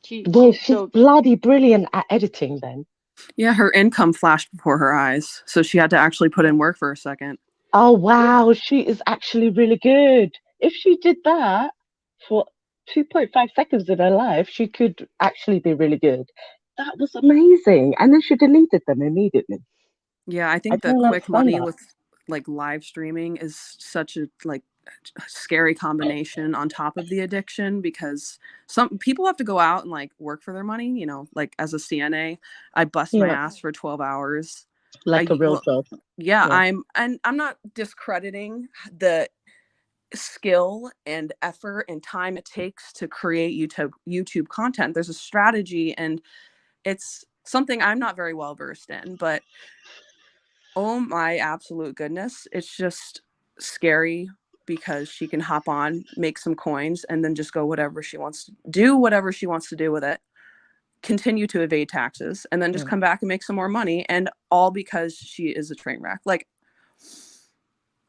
She's bloody brilliant at editing then. Yeah, her income flashed before her eyes, so she had to actually put in work for a second. Oh wow, she is actually really good. If she did that for 2.5 seconds in her life, she could actually be really good. That was amazing. And then she deleted them immediately. Yeah, I think the quick money with like live streaming is such a like scary combination on top of the addiction, because some people have to go out and like work for their money, like as a CNA, I bust my ass for 12 hours. Like a real job. Yeah, I'm not discrediting the skill and effort and time it takes to create YouTube content. There's a strategy, and it's something I'm not very well versed in, but oh my absolute goodness, it's just scary because she can hop on, make some coins, and then just go whatever she wants to do with it, continue to evade taxes, and then just come back and make some more money, and all because she is a train wreck. Like,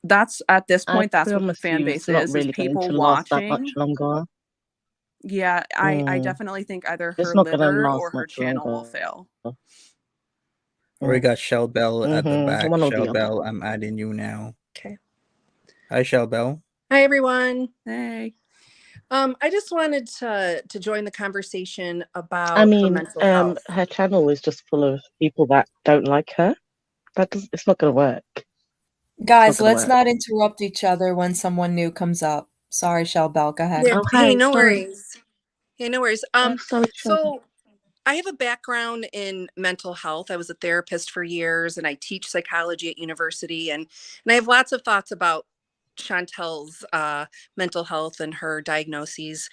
that's at this point, that's what the fan base is people watching. That much longer. Yeah, I definitely think either her liver or her channel will fail. We got Shell Bell at the back. Shell Bell, I'm adding you now. Okay. Hi, Shell Bell. Hi, everyone. Hey. I just wanted to join the conversation about her mental health. Her channel is just full of people that don't like her. It's not going to work. Guys, let's not interrupt each other when someone new comes up. Sorry, Shell Bell, go ahead. Yeah, hey, no worries. Hey, no worries. So I have a background in mental health. I was a therapist for years, and I teach psychology at university, and I have lots of thoughts about Chantel's mental health and her diagnoses.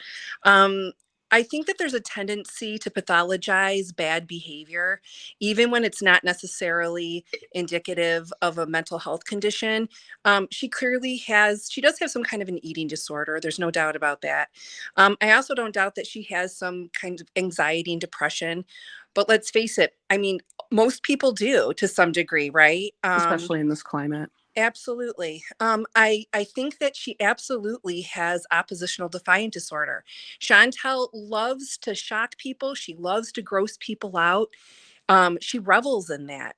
I think that there's a tendency to pathologize bad behavior, even when it's not necessarily indicative of a mental health condition. She does have some kind of an eating disorder. There's no doubt about that. I also don't doubt that she has some kind of anxiety and depression, but let's face it, I mean, most people do to some degree, right? Especially in this climate. Absolutely. I think that she absolutely has oppositional defiant disorder. Chantel loves to shock people. She loves to gross people out. She revels in that.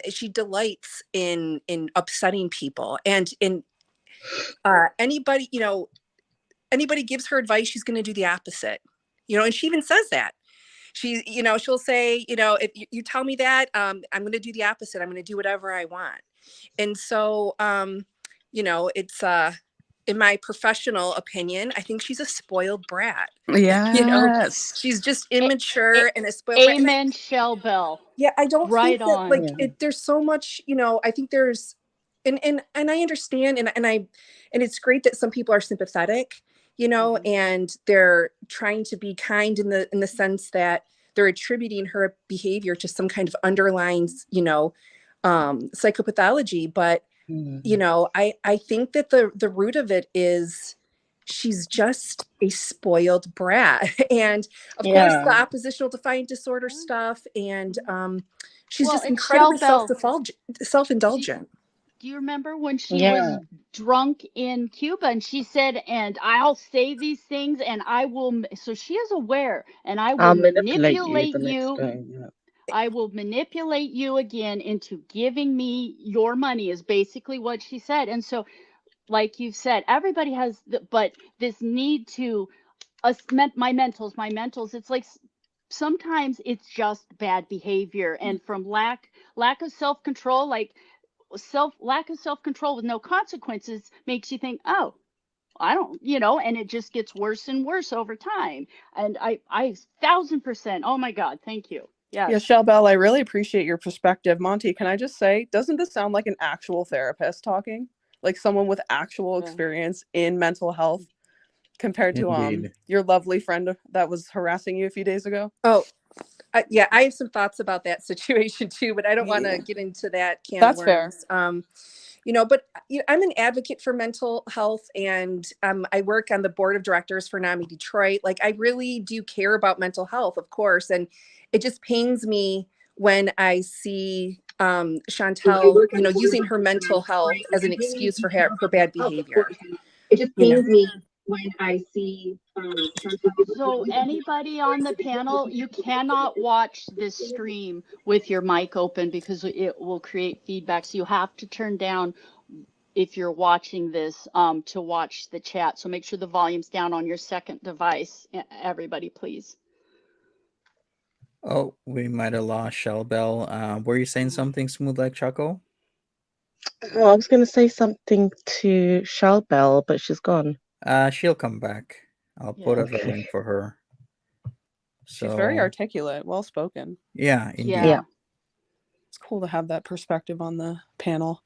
She delights in upsetting people. And anybody gives her advice, she's going to do the opposite. And she even says that. She'll say, if you tell me that, I'm going to do the opposite. I'm going to do whatever I want. And so, it's in my professional opinion, I think she's a spoiled brat. Yes. She's just immature and a spoiled brat. Amen, Shell Bell. Yeah, I don't right think that there's so much, I think there's and I understand and it's great that some people are sympathetic, and they're trying to be kind in the sense that they're attributing her behavior to some kind of underlying, psychopathology. But, I think that the root of it is she's just a spoiled brat. And of course, the oppositional defiant disorder stuff. And she's just incredibly self-indulgent. Do you remember when she was drunk in Cuba and she said, and I'll say these things and I will, so she is aware, and I will manipulate you. I will manipulate you again into giving me your money is basically what she said. And so, like you said, everybody has, but this need to, my mentals, it's like, sometimes it's just bad behavior. And from lack of self-control, lack of self-control with no consequences makes you think, oh, I don't, and it just gets worse and worse over time. And I 1000%. Oh my God. Thank you. Yes. Yeah, Shell Bell, I really appreciate your perspective. Monty, can I just say, doesn't this sound like an actual therapist talking? Like someone with actual experience in mental health compared to Indeed. your lovely friend that was harassing you a few days ago? Oh, yeah, I have some thoughts about that situation too, but I don't want to Yeah. get into that can That's of fair. worms. But I'm an advocate for mental health, and I work on the board of directors for NAMI Detroit. Like, I really do care about mental health, of course, and it just pains me when I see Chantel, using her mental health as an excuse for her bad behavior. It just You know. pains me when I see So anybody on the panel, you cannot watch this stream with your mic open because it will create feedback. So you have to turn down if you're watching this to watch the chat. So make sure the volume's down on your second device, everybody, please. Oh, we might have lost Shell Bell. Were you saying something smooth like Choco? Oh, I was going to say something to Shell Bell, but she's gone. She'll come back. I'll put up a Okay. link for her. She's very So articulate, well spoken. yeah, indeed. Yeah. It's cool to have that perspective on the panel.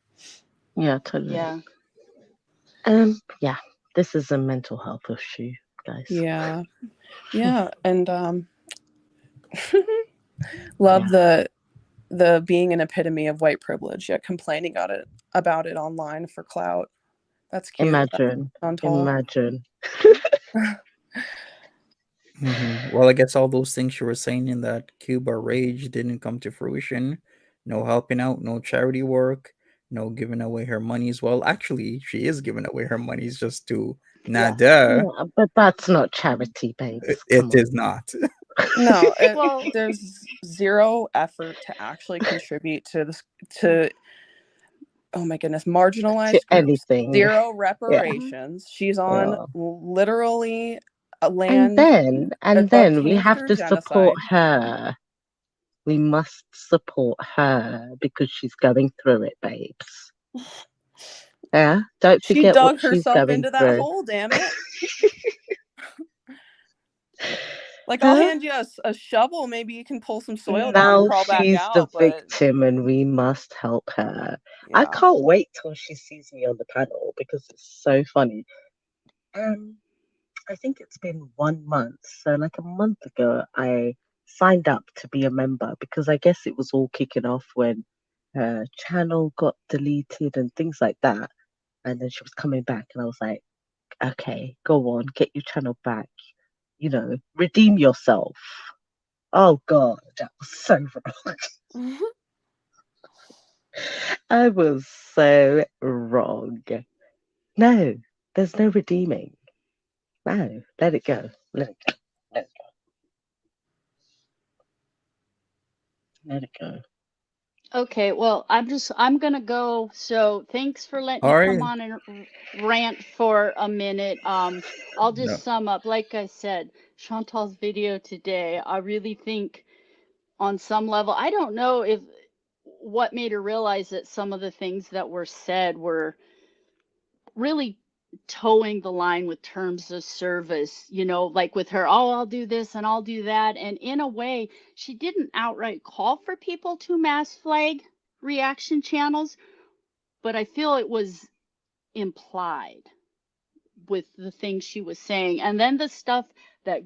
Yeah, totally. Yeah. Yeah, this is a mental health issue, guys. Yeah. Yeah. And love the being an epitome of white privilege, yet complaining about it online for clout. That's cute. Imagine. Well, I guess all those things you were saying in that Cuba rage didn't come to fruition. No helping out, no charity work, no giving away her monies. Well, actually, she is giving away her monies just to nada. Yeah, but that's not charity, babes. It is not. No, Well, there's zero effort to actually contribute to this, to, oh my goodness, marginalized to groups. anything. Zero reparations. She's on literally a land. And then we akin have to genocide. support her. We must support her because she's going through it, babes. Yeah, don't She forget dug what she's herself going into that through. hole, damn it. Like, I'll hand you a shovel, maybe you can pull some soil down and Now crawl back she's out. the victim and we must help her. Yeah. I can't wait till she sees me on the panel because it's so funny. I think it's been 1 month. So like a month ago, I signed up to be a member because I guess it was all kicking off when her channel got deleted and things like that. And then she was coming back and I was like, okay, go on, get your channel back. Redeem yourself. Oh God, that was so wrong. I was so wrong. No, there's no redeeming. No, let it go. Let it go. Let it go. Let it go. Okay, well, I'm gonna go. So thanks for letting me come on and rant for a minute. I'll just sum up. Like I said, Chantal's video today, I really think on some level, I don't know if what made her realize that some of the things that were said were really towing the line with terms of service, like with her, oh, I'll do this and I'll do that. And in a way, she didn't outright call for people to mass flag reaction channels, but I feel it was implied with the things she was saying. And then the stuff that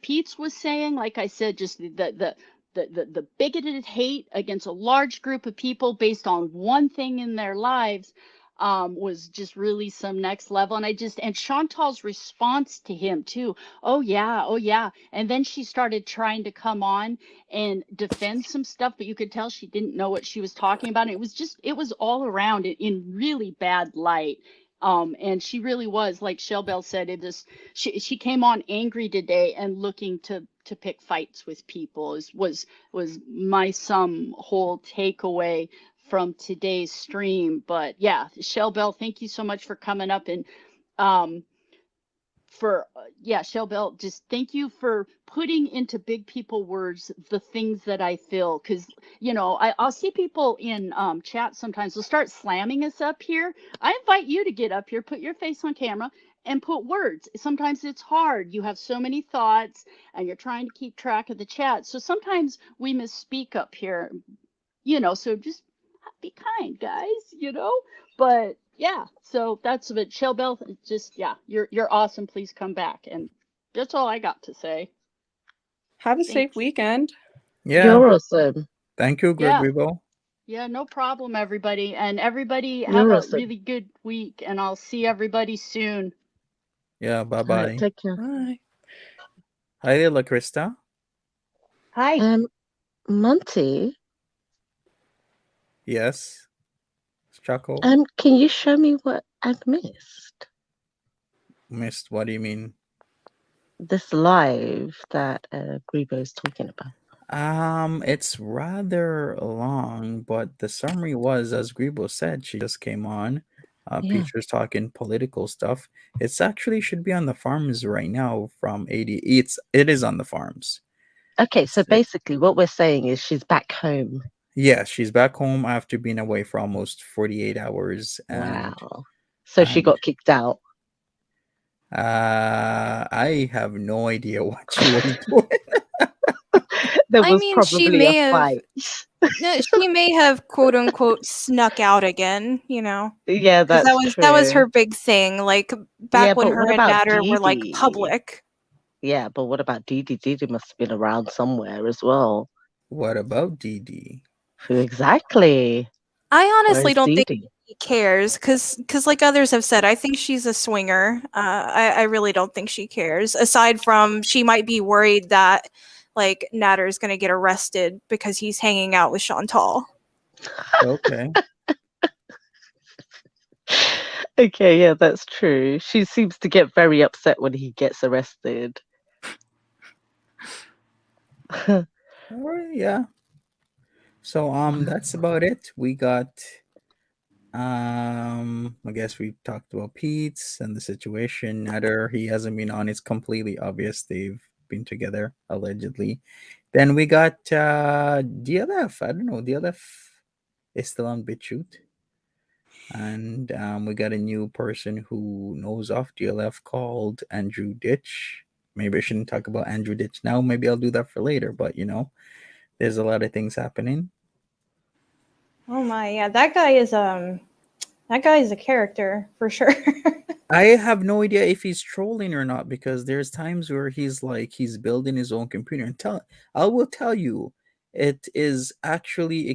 Peetz was saying, like I said, just the bigoted hate against a large group of people based on one thing in their lives was just really some next level. And Chantal's response to him too. Oh yeah. And then she started trying to come on and defend some stuff, but you could tell she didn't know what she was talking about. And it was all around in really bad light. And she really was, like Shell said, she came on angry today and looking to pick fights with people was my whole takeaway from today's stream. But yeah, Shell, thank you so much for coming up. And for Shell Bell, just thank you for putting into big people words the things that I feel, because I'll see people in chat sometimes will start slamming us up here. I invite you to get up here, put your face on camera, and put words. Sometimes it's hard. You have so many thoughts and you're trying to keep track of the chat, so sometimes we misspeak up here, so just be kind, guys. But yeah, so that's it. Shell Bell, just you're awesome. Please come back, and that's all I got to say. Have a safe weekend. Yeah. You're awesome. Thank you, Grego. Yeah, no problem, everybody. And everybody have You're a awesome. really good week, and I'll see everybody soon. Yeah, bye-bye. All right, take care. Bye. Hi there, La Krista. Hi. Monty, Yes. Chaco. can you show me what I've missed? Missed, what do you mean? This live that Grebo is talking about. It's rather long, but the summary was, as Grebo said, she just came on. Yeah. Peetz was talking political stuff. It's actually should be on the farms right now from 80. It is on the farms. Okay, so basically what we're saying is she's back home. Yeah, she's back home after being away for almost 48 hours. And, wow. So she got kicked out. I have no idea what she was doing. There was she probably may a have. fight. No, she may have quote unquote snuck out again. Yeah, 'Cause that's that was true. her big thing. Like back Yeah, when but her what and about Natter were like Dee Dee? public. Yeah, but what about Dee Dee? Dee Dee must have been around somewhere as well. What about Dee Dee? Exactly. I honestly Where's don't Dee think Dee? she cares, because like others have said, I think she's a swinger. I really don't think she cares. Aside from she might be worried that like Natter's gonna get arrested because he's hanging out with Chantal. Okay. Okay, yeah, that's true. She seems to get very upset when he gets arrested. All right, yeah. So that's about it. We got I guess we talked about Peetz and the situation. Natter, he hasn't been on. It's completely obvious they've been together, allegedly. Then we got DLF. I don't know, DLF is still on BitChute. And we got a new person who knows off DLF called Andrew Ditch. Maybe I shouldn't talk about Andrew Ditch now. Maybe I'll do that for later. But there's a lot of things happening. Oh my, yeah, that guy is a character for sure. I have no idea if he's trolling or not, because there's times where he's like he's building his own computer, and I will tell you, it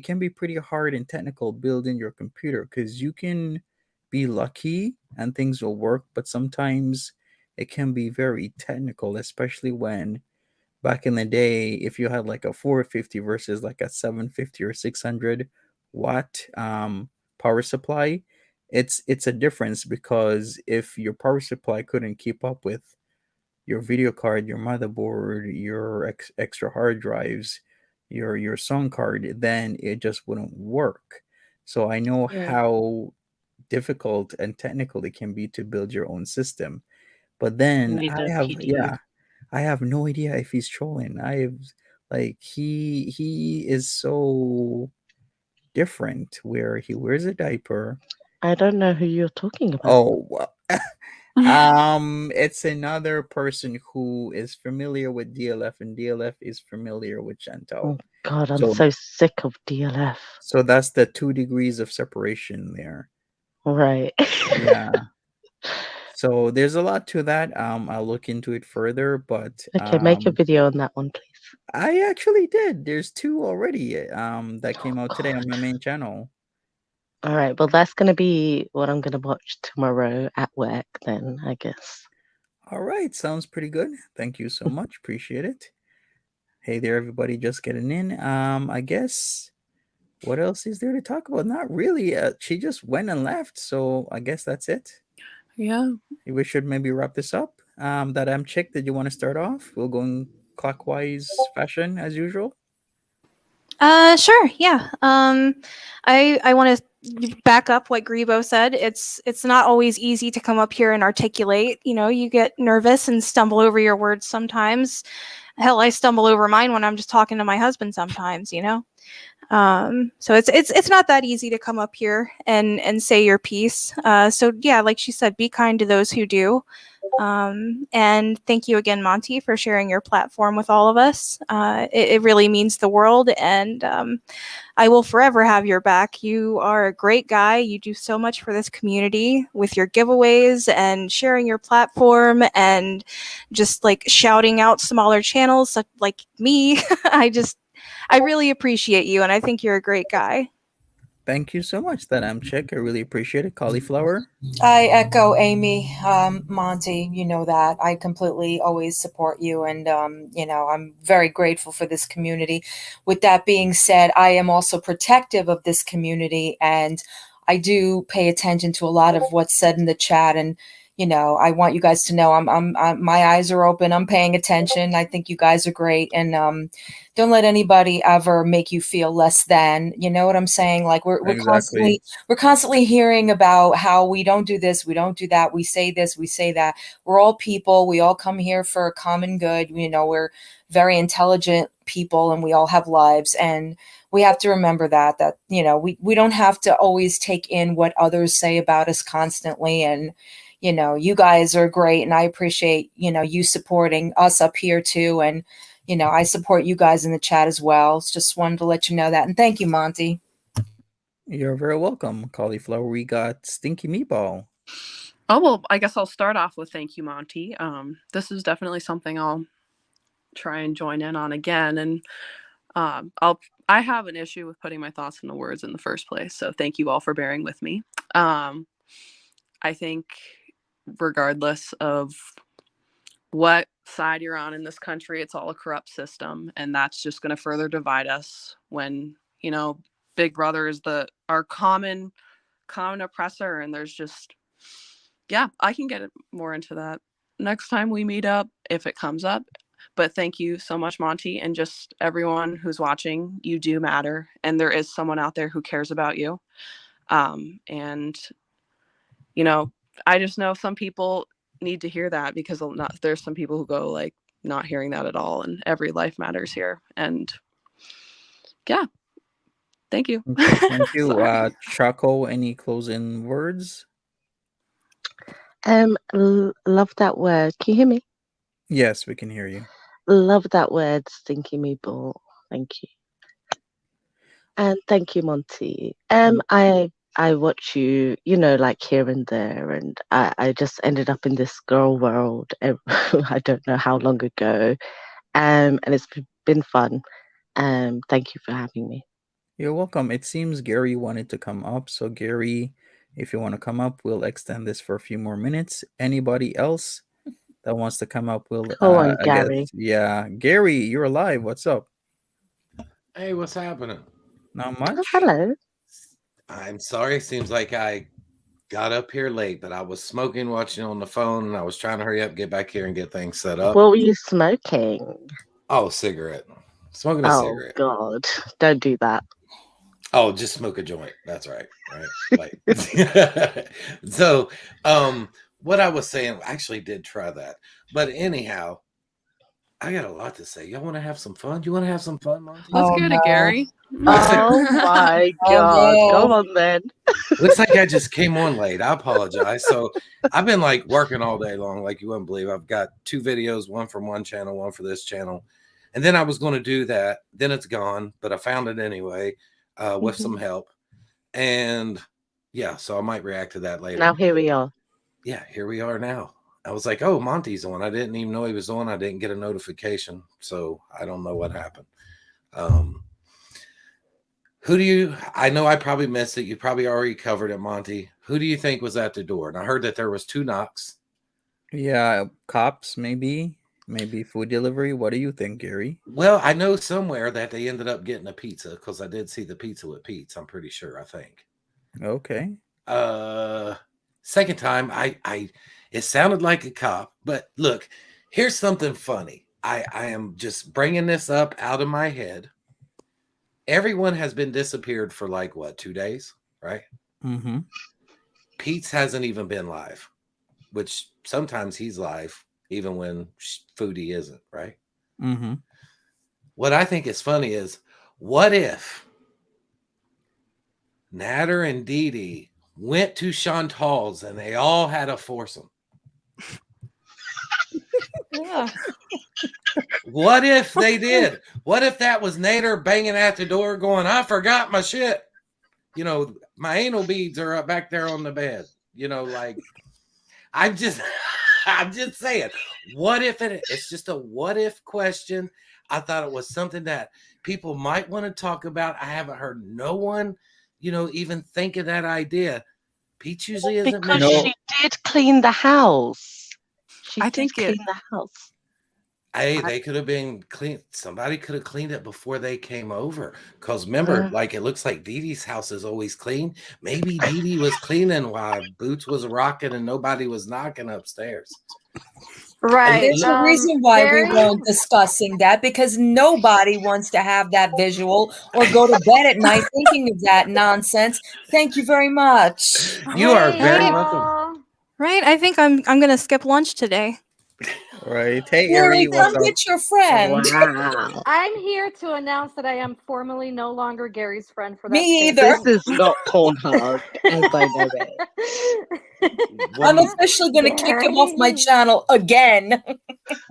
can be pretty hard and technical building your computer, because you can be lucky and things will work, but sometimes it can be very technical, especially when back in the day, if you had like a 450 versus like a 750 or 600 watt power supply, it's a difference, because if your power supply couldn't keep up with your video card, your motherboard, your extra hard drives, your sound card, then it just wouldn't work. So I know how difficult and technical it can be to build your own system. But then I have no idea if he's trolling. He is so different, where he wears a diaper. I don't know who you're talking about. Oh, well. It's another person who is familiar with DLF, and DLF is familiar with Chantal. Oh God, I'm so sick of DLF. So that's the 2 degrees of separation there. Right. Yeah. So there's a lot to that. I'll look into it further, but okay, make a video on that one, please. I actually did. There's 2 already that came out today on my main channel. All right, well, that's going to be what I'm going to watch tomorrow at work then, I guess. All right, sounds pretty good. Thank you so much. Appreciate it. Hey there, everybody, just getting in. I guess, what else is there to talk about? Not really. She just went and left, so I guess that's it. Yeah. We should maybe wrap this up. That chick, did you want to start off? We'll go in clockwise fashion as usual. Sure, yeah. I want to back up what Grebo said. It's not always easy to come up here and articulate. You know, you get nervous and stumble over your words sometimes. Hell, I stumble over mine when I'm just talking to my husband sometimes, you know. So it's not that easy to come up here and say your piece. So yeah, like she said, be kind to those who do. And thank you again, Monty, for sharing your platform with all of us. It really means the world, and I will forever have your back. You are a great guy. You do so much for this community with your giveaways and sharing your platform and just like shouting out smaller channels like me. I really appreciate you, and I think you're a great guy. Thank you so much, that I'm Chick. I really appreciate it. Cauliflower. I echo Amy, Monty. You know that I completely always support you, and you know, I'm very grateful for this community. With that being said, I am also protective of this community, and I do pay attention to a lot of what's said in the chat. And you know, I want you guys to know I'm my eyes are open. I'm paying attention. I think you guys are great, and don't let anybody ever make you feel less than. You know what I'm saying? Like we're Exactly. constantly hearing about how we don't do this, we don't do that, we say this, we say that. We're all people. We all come here for a common good. You know, we're very intelligent people, and we all have lives, and we have to remember that you know, we don't have to always take in what others say about us constantly. And you know, you guys are great, and I appreciate, you know, you supporting us up here too. And you know, I support you guys in the chat as well. Just wanted to let you know that. And thank you, Monty. You're very welcome, Cauliflower. We got Stinky Meatball. Oh, well, I guess I'll start off with thank you, Monty. This is definitely something I'll try and join in on again. And I have an issue with putting my thoughts into words in the first place. So thank you all for bearing with me. I think regardless of what side you're on in this country, it's all a corrupt system, and that's just going to further divide us when, you know, Big Brother is our common oppressor. And there's just, yeah, I can get more into that next time we meet up if it comes up. But thank you so much, Monty, and just everyone who's watching. You do matter, and there is someone out there who cares about you. And you know, I just know some people need to hear that, because there's some people who go like not hearing that at all, and every life matters here. And yeah, thank you. Thank you. Choco, any closing words? Love that word. Can you hear me? Yes, we can hear you. Love that word, Stinky Meatball. Thank you. And thank you, Monty. I watch you, you know, like here and there, and I just ended up in this girl world. I don't know how long ago, and it's been fun. Thank you for having me. You're welcome. It seems Gary wanted to come up, so Gary, if you want to come up, we'll extend this for a few more minutes. Anybody else that wants to come up, we'll Go on, I guess, Gary. yeah. Gary, you're alive. What's up? Hey, what's happening? Not Oh, much. hello. I'm sorry. Seems like I got up here late, but I was smoking, watching on the phone, and I was trying to hurry up, get back here, and get things set up. What were you smoking? Oh, cigarette. Smoking a cigarette. God, don't do that. Oh, just smoke a joint. That's right. Right. Like, so, what I was saying, I actually did try that, but anyhow, I got a lot to say. Y'all want to have some fun? You want to have some fun, Monty? Let's get it, Gary. Oh my God. Go on then. Looks like I just came on late. I apologize. So I've been like working all day long, like you wouldn't believe. I've got 2 videos, one from one channel, one for this channel. And then I was going to do that. Then it's gone, but I found it anyway with some help. And yeah, so I might react to that later. Now here we are. Yeah, here we are now. I was like, oh, Monty's on. I didn't even know he was on. I didn't get a notification. So I don't know what happened. I know I probably missed it. You probably already covered it, Monty. Who do you think was at the door? And I heard that there was 2 knocks. Yeah, cops, maybe food delivery. What do you think, Gary? Well, I know somewhere that they ended up getting a pizza, because I did see the pizza with Peetz. I'm pretty sure, I think. Okay. Second time, it sounded like a cop, but look, here's something funny. I am just bringing this up out of my head. Everyone has been disappeared for like, what, 2 days? right? Mm-hmm. Peetz hasn't even been live, which sometimes he's live, even when Foodie isn't, right? Mm-hmm. What I think is funny is, what if Natter and Dee Dee went to Chantal's and they all had a foursome? Yeah. What if they did? What if that was Nader banging at the door going, I forgot my shit? You know, my anal beads are up back there on the bed. You know, like, I'm just saying, what if it's just a what if question? I thought it was something that people might want to talk about. I haven't heard no one, even think of that idea. Peetz usually isn't Because mentioned. she did clean the house. She I did think clean the house. Hey, they could have been clean. Somebody could have cleaned it before they came over. Because remember, like, it looks like Dee Dee's house is always clean. Maybe Dee Dee was cleaning while Boots was rocking and nobody was knocking upstairs. Right. There's a reason why we Gary? weren't discussing that, because nobody wants to have that visual or go to bed at night thinking of that nonsense. Thank you very much. You are Hey, very right. welcome. Right. I think I'm gonna skip lunch today. Right. Hey, Gary, Ari, what's come up? get your friend. Wow. I'm here to announce that I am formally no longer Gary's friend for that. Me space. either. This is not Pornhub, as I know it. I'm officially going to kick him off my channel again.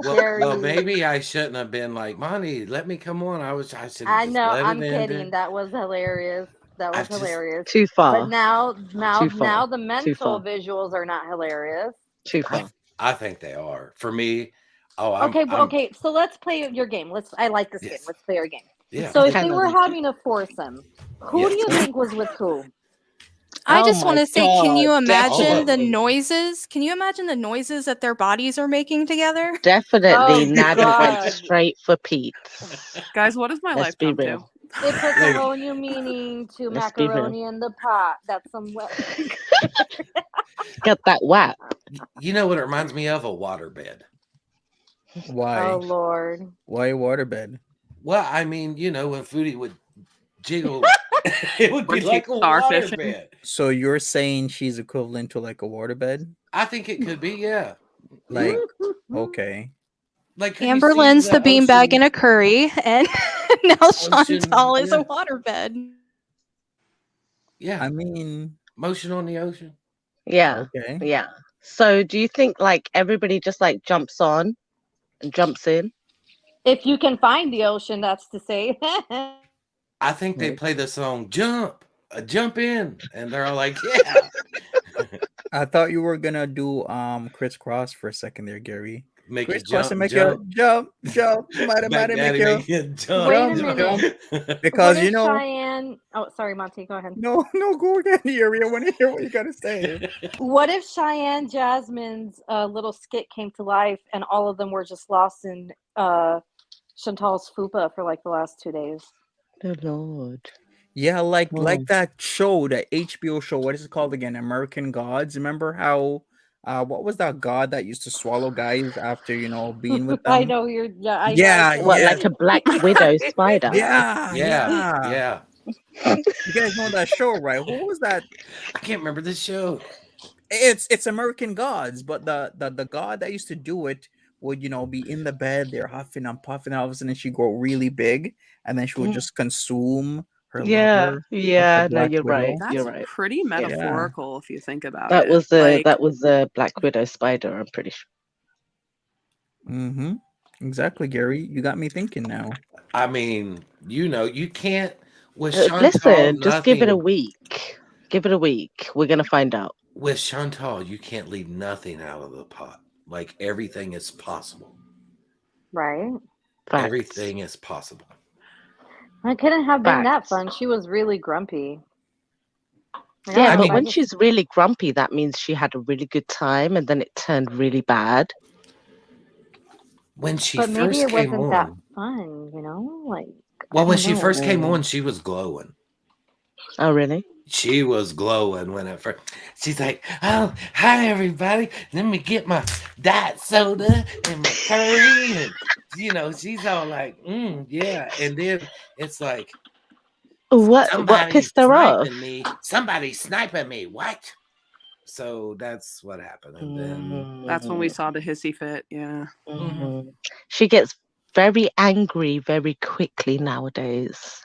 Well, maybe I shouldn't have been like, Monty, let me come on. I should have just I know. let I'm it in kidding. there. That was hilarious. That was I've just- hilarious. Too far. But now Too far. the Too mental far. visuals are not hilarious. Too far. I think they are. For me, Okay. So let's play your game. I like this game. Yes. Let's play our game. Yeah. So if Kinda they were like it. having a foursome, who Yes. do you think was with who? I Oh just my want to say, can you God, imagine the definitely. noises? Can you imagine the noises that their bodies are making together? Definitely, Oh, Nada went God. straight for Peetz. Guys, what does my Let's life be come to? real. It puts a Lady. whole new meaning to Let's be real. macaroni in the pot. That's some wet. Got that whap. You know what it reminds me of? A waterbed. Why? Oh Lord. Why waterbed? Well, I mean, when Foodie would jiggle, it would be Or like a starfishing. waterbed. So you're saying she's equivalent to like a waterbed? I think it could be, yeah. Like, okay. Like, have you Amber seen Lynn's the beanbag ocean- in a curry, and now Ocean, Chantal is yeah. a waterbed. Yeah, I mean, motion on the ocean. Yeah. okay. Yeah. So do you think like everybody just like jumps on and jumps in? If you can find the ocean, that's to say. I think they Right. play the song "Jump, Jump In," and they're all like, "Yeah." I thought you were gonna do crisscross for a second there, Gary. Make you Crisscross and jump, make jump. you jump, mighty, Back mighty, daddy, make make you you jump. Wait a jump, minute. because What you if know. Cheyenne? Oh, sorry, Monty. Go ahead. No, go again, Gary. I want to hear what you gotta say. What if Cheyenne Jasmine's little skit came to life and all of them were just lost in Chantal's fupa for like the last 2 days? Oh Lord. Yeah, like Oh. that show, that HBO show. What is it called again? American Gods. Remember how? What was that god that used to swallow guys after being with them? I know you're. Yeah, I Yeah, know. What, yeah. like a black widow spider? Yeah, Yeah. You guys know that show, right? Who was that? I can't remember this show. It's American Gods, but the god that used to do it would be in the bed, they're huffing and puffing, and all of a sudden she'd grow really big, and then she would just consume her Yeah, lover. yeah, the no, Black you're right. Widow. That's You're right. pretty metaphorical if you think about That it. was the Like, that was the black widow spider, I'm pretty sure. Mm-hmm. Exactly, Gary. You got me thinking now. I mean, you can't with Chantal. Listen, just give it a nothing- week. Give it a week. We're gonna find out. With Chantal, you can't leave nothing out of the pot. Like, everything is possible. Right. Facts. Everything is possible. It couldn't have been that Facts. fun. She was really grumpy. Like, Yeah, I but don't know, when I she's really grumpy, that means she had a really good time and then it turned really bad. When she but maybe first it came wasn't that on, fun, Like. well, I when don't she first came know. on, she was glowing. Oh, really? She was glowing when it first. She's like, "Oh, hi everybody! Let me get my diet soda and my curry." And she's all like, "Yeah." And then it's like, What Somebody's pissed her off? sniping me. Somebody's sniping me. What? So that's what happened. And then That's when we saw the hissy fit. Yeah. Mhm. She gets very angry very quickly nowadays.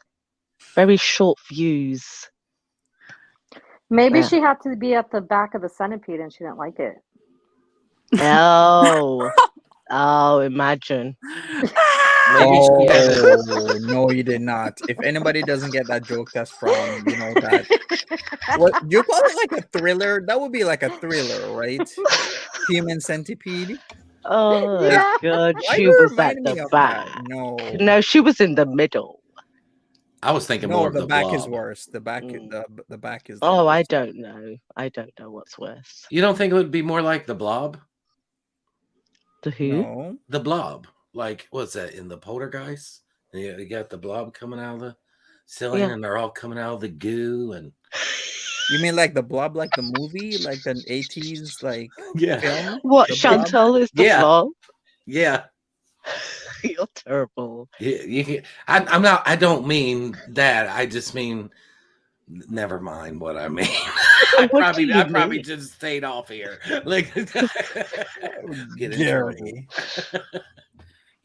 Very short fuse. Maybe Yeah. she had to be at the back of the centipede and she didn't like it. Oh. Oh, imagine. maybe she had a, Oh no, you did not. If anybody doesn't get that joke, that's from that. What you call it, like a thriller? That would be like a thriller, right? Human Centipede. Oh Yeah. God, Why she you was at reminding me the of that? back. No, No, she was in the middle. I was thinking no, more of the the back is blob. worse. The back, Mm. the back is the Oh, I worst. don't know. I don't know what's worse. You don't think it would be more like the blob? The who? No, The blob. Like, what's that in the poltergeist? You got the blob coming out of the ceiling Yeah. and they're all coming out of the goo and you mean like the Blob, like the movie, like the 80s, like yeah. film? What, The Blob? Chantal is the Yeah. blob? Yeah. You're terrible. I'm not. I don't mean that. I just mean. Never mind what I mean. I What do you probably mean? just stayed off here. Like, get in Jeremy. trouble.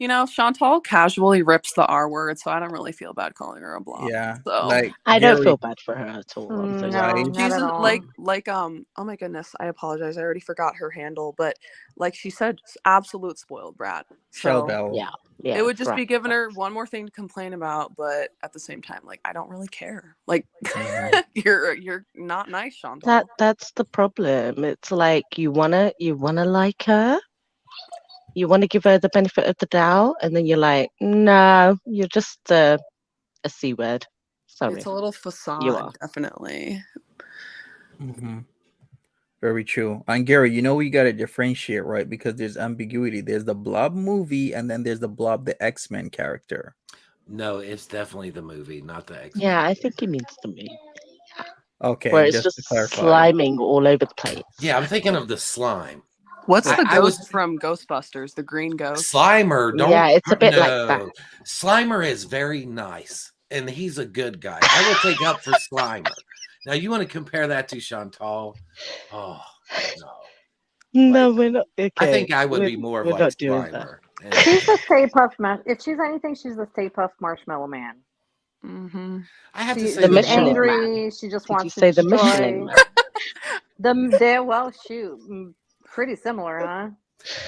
You know, Chantal casually rips the R word, so I don't really feel bad calling her a blob. Yeah, So like I don't Gary, feel bad for her at all. I'm so No, sorry. right? not she's at all. like oh my goodness, I apologize. I already forgot her handle, but like she said, absolute spoiled brat. Shell So Bell. Yeah. Yeah. it would just right. be giving her one more thing to complain about, but at the same time, like I don't really care. Like Mhm. you're not nice, Chantal. That's the problem. It's like you wanna like her, you wanna give her the benefit of the doubt, and then you're like, no, you're just a C word. Sorry. It's a little You facade, are. definitely. Mhm. Very true. And Gary, we got to differentiate, right? Because there's ambiguity. There's the Blob movie, and then there's the Blob, the X-Men character. No, it's definitely the movie, not the X-Men. Yeah, I think he means to me. Okay, Where it's just just to clarify. sliming all over the place. Yeah, I'm thinking of the slime. What's the I was- ghost from Ghostbusters? The green ghost. Slimer. Don't. Yeah, it's a bit like that. No. Slimer is very nice, and he's a good guy. I will take up for Slimer. Now, you want to compare that to Chantal? Oh no. No, we're not. Okay. I think I would be more of we're like not doing that. Slimer. And She's the Stay Puft If she's anything, she's the Stay Puft Marshmallow Man. Mm-hmm. I have to She's say The the Michelin blob. angry. She just Did you wants to say the destroy. Michelin Man? Well, shoot, pretty similar, huh?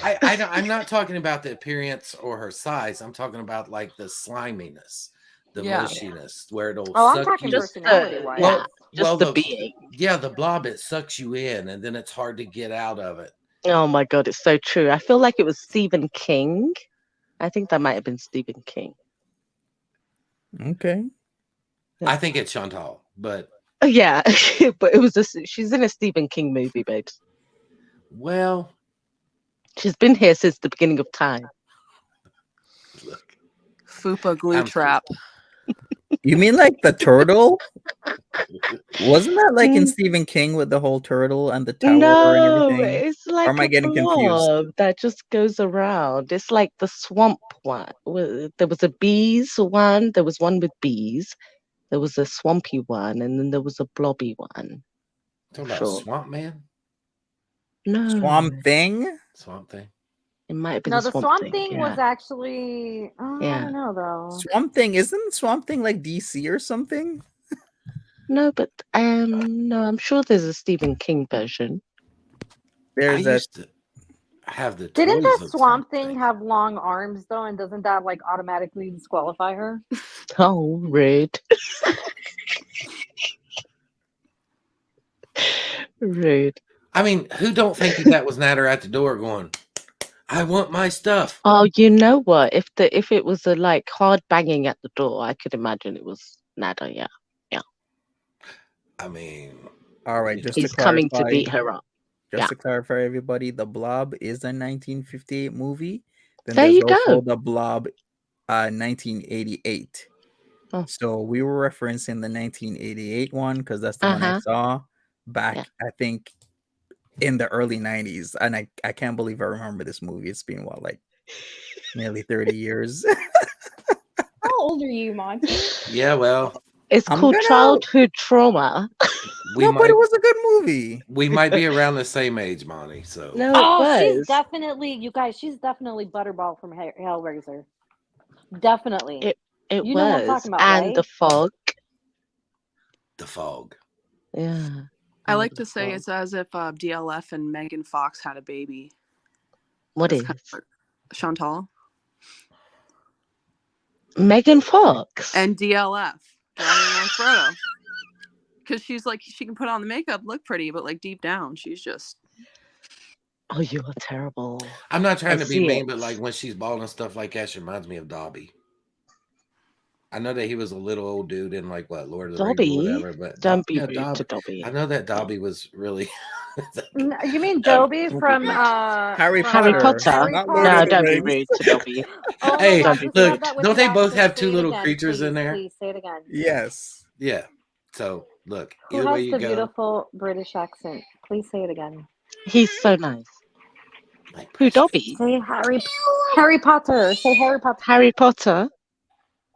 I'm not talking about the appearance or her size. I'm talking about like the sliminess, the Yeah. mushiness, where it'll Oh, I'm suck talking you. personality-wise. Yeah, just the the being. yeah, the blob, it sucks you in, and then it's hard to get out of it. Oh my God, it's so true. I feel like it was Stephen King. I think that might have been Stephen King. Okay. I think it's Chantal, but Oh, yeah, but it was she's in a Stephen King movie, babes. well, She's been here since the beginning of time. look, Fupa glue I'm trap. You mean like the turtle? Wasn't that like in Mm. Stephen King with the whole turtle and the tower and No, everything? it's like am I a getting confused? blob that just goes around. It's like the swamp one. There was a bees one. There was one with bees. There was a swampy one, and then there was a blobby one. talking about Sure. Swamp Man, No, Swamp Thing? Swamp Thing. it might have been No, the the Swamp Swamp Thing. Thing was Yeah. actually. I Yeah. don't know though. Swamp Thing? Isn't Swamp Thing like DC or something? No, but no, I'm sure there's a Stephen King version. I There's a used to have the Didn't toys the of Swamp Thing have long arms though, and doesn't that like automatically disqualify her? Oh, rude. Rude. I mean, who don't think that was Natter at the door going, I want my stuff? Oh, you know what? If it was a like hard banging at the door, I could imagine it was Nada. Yeah, I mean, all right. Just to he's coming to clarify, beat her up. just Yeah. to clarify, everybody, the Blob is a 1958 movie. Then There there's you also go. the Blob, 1988. Oh. So we were referencing the 1988 one because that's the one I saw back, Yeah. I think, in the early 90s. And I can't believe I remember this movie. It's been like nearly 30 years. How old are you, Monty? yeah, well, It's I'm called gonna. childhood trauma. We No, but might it was a good movie. we might be around the same age, Monty. So No, it Oh, she's was. definitely, you guys, she's definitely Butterball from Hellraiser. Definitely. It You know what I'm was. talking about, And the right? fog. the fog. Yeah. I and like the to say fog. it's as if DLF and Megan Fox had a baby. What That's is? kind of Chantal Megan Fox. and DLF, Drowning Lord Frodo. Because she's like, she can put on the makeup, look pretty, but like deep down, she's just. Oh, you are terrible. I'm not trying I to be see mean, it. but like when she's bald and stuff like that, she reminds me of Dobby. I know that he was a little old dude in like what Lord of the Rings or Dobby? whatever, but Don't be yeah, rude to Dobby. Dobby. I know that Dobby was really. You mean Dobby from Harry Harry Potter? Harry not Lord of No, the don't be Potter? Rings. rude to Dobby. Oh my Hey, God, Don't be you said look, rude. that with don't an they both accent. have Say two it little again, creatures in please. there? Please say it again. Yes. Yeah. So look, Who either way has you the go, beautiful British accent? Please say it again. He's so nice. like Who, precious. Dobby? Say Harry Potter. Say Harry Potter. Harry Potter?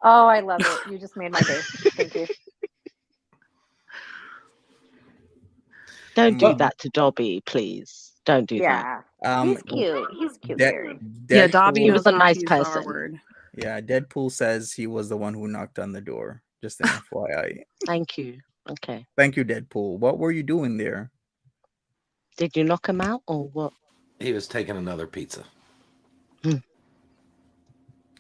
Oh, I love it. You just made my day. Thank you. Don't do But that to Dobby, please. Don't do that. Yeah. He's cute. He's cute, very. Yeah, Dobby He Deadpool. was knows a not nice to use the R person. word. Yeah, Deadpool says he was the one who knocked on the door. Just an FYI. Thank you. Okay. Thank you, Deadpool. What were you doing there? Did you knock him out or what? He was taking another pizza.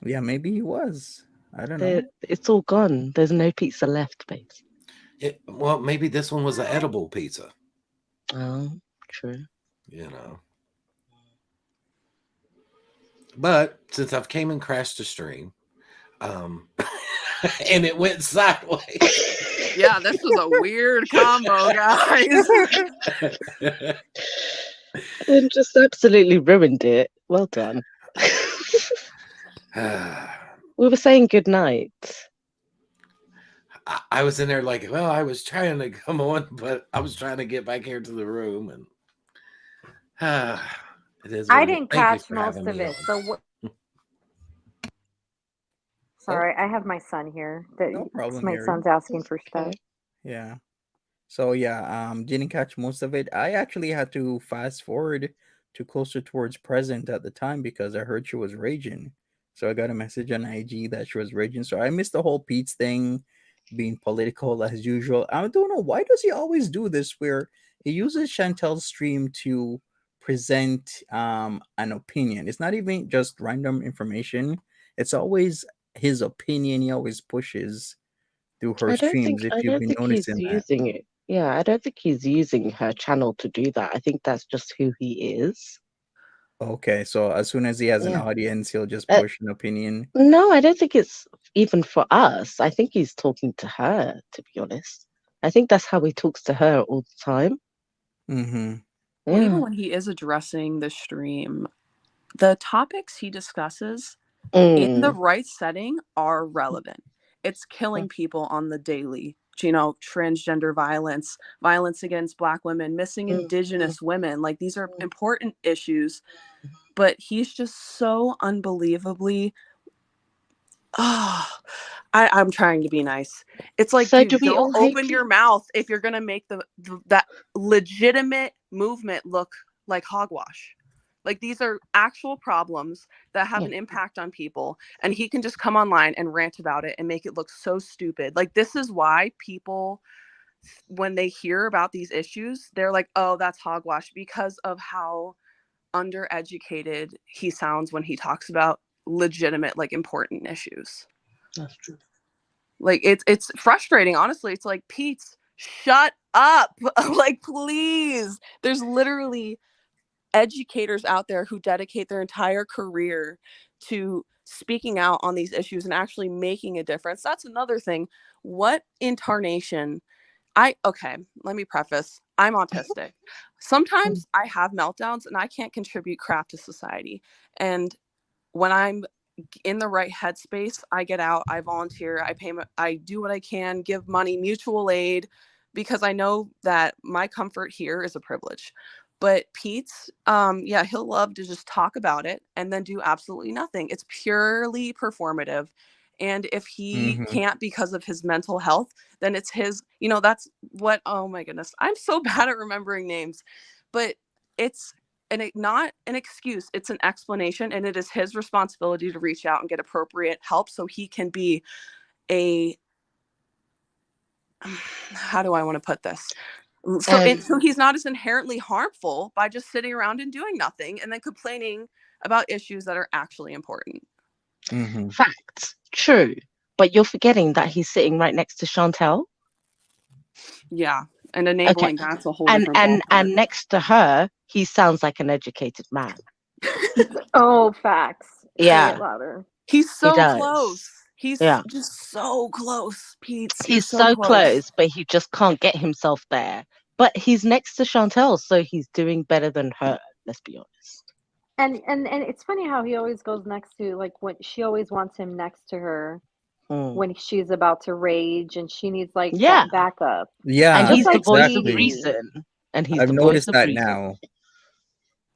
Yeah, maybe he was. I don't know. It's all gone. There's no pizza left, babes. Well, maybe this one was an edible pizza. Oh, true. You know. But since I've came and crashed the stream, and it went sideways. Yeah, this was a weird combo, guys. And just absolutely ruined it. Well done. We were saying good night. I was in there like, well, I was trying to come on, but I was trying to get back here to the room, and it is. I didn't catch most of it. So sorry, I have my son here. No problem, My Harry. son's asking for stuff. Yeah. So yeah, didn't catch most of it. I actually had to fast forward to closer towards present at the time because I heard she was raging. So I got a message on IG that she was raging. So I missed the whole Peetz thing, being political as usual. I don't know, why does he always do this where he uses Chantel's stream to present an opinion? It's not even just random information. It's always his opinion. He always pushes through her streams, if I you've don't been think he's noticing that. using it. Yeah, I don't think he's using her channel to do that. I think that's just who he is. Okay, so as soon as he has an Yeah. audience, he'll just push an opinion. No, I don't think it's even for us. I think he's talking to her, to be honest. I think that's how he talks to her all the time. Mm-hmm. Well, Yeah. even when he is addressing the stream, the topics he discusses in the right setting are relevant. It's killing people on the daily, transgender violence, violence against Black women, missing Indigenous women. Like, these are important issues, but he's just so unbelievably. I'm trying to be nice. It's like, So dude, do we all don't hate open your mouth if you're gonna make that legitimate movement look like hogwash. Like, these are actual problems that have an impact on people, and he can just come online and rant about it and make it look so stupid. Like, this is why people, when they hear about these issues, they're like, oh, that's hogwash, because of how undereducated he sounds when he talks about legitimate, like, important issues. That's true. Like, it's frustrating, honestly. It's like, Peetz, shut up. Like, please. There's literally educators out there who dedicate their entire career to speaking out on these issues and actually making a difference. That's another thing. What incarnation? Okay, let me preface. I'm autistic. Sometimes I have meltdowns and I can't contribute crap to society. And when I'm in the right headspace, I get out, I volunteer, I do what I can, give money, mutual aid, because I know that my comfort here is a privilege. But Peetz, he'll love to just talk about it and then do absolutely nothing. It's purely performative. And if he can't because of his mental health, then it's his, that's what, oh my goodness, I'm so bad at remembering names, but it's not an excuse, it's an explanation, and it is his responsibility to reach out and get appropriate help so he can be how do I want to put this? So he's not as inherently harmful by just sitting around and doing nothing and then complaining about issues that are actually important. Facts, true. But you're forgetting that he's sitting right next to Chantel. Yeah, and enabling that's a whole different ballpark. And next to her, he sounds like an educated man. Oh, facts. Yeah. Say it louder. He's so close. He's just so close, Peetz. He's so close, but he just can't get himself there. But he's next to Chantel, so he's doing better than her, let's be honest. And it's funny how he always goes next to, like, when she always wants him next to her when she's about to rage and she needs that backup. Yeah, and he's like the voice Phoebe. of reason. And he's I've the noticed voice of that reason. now.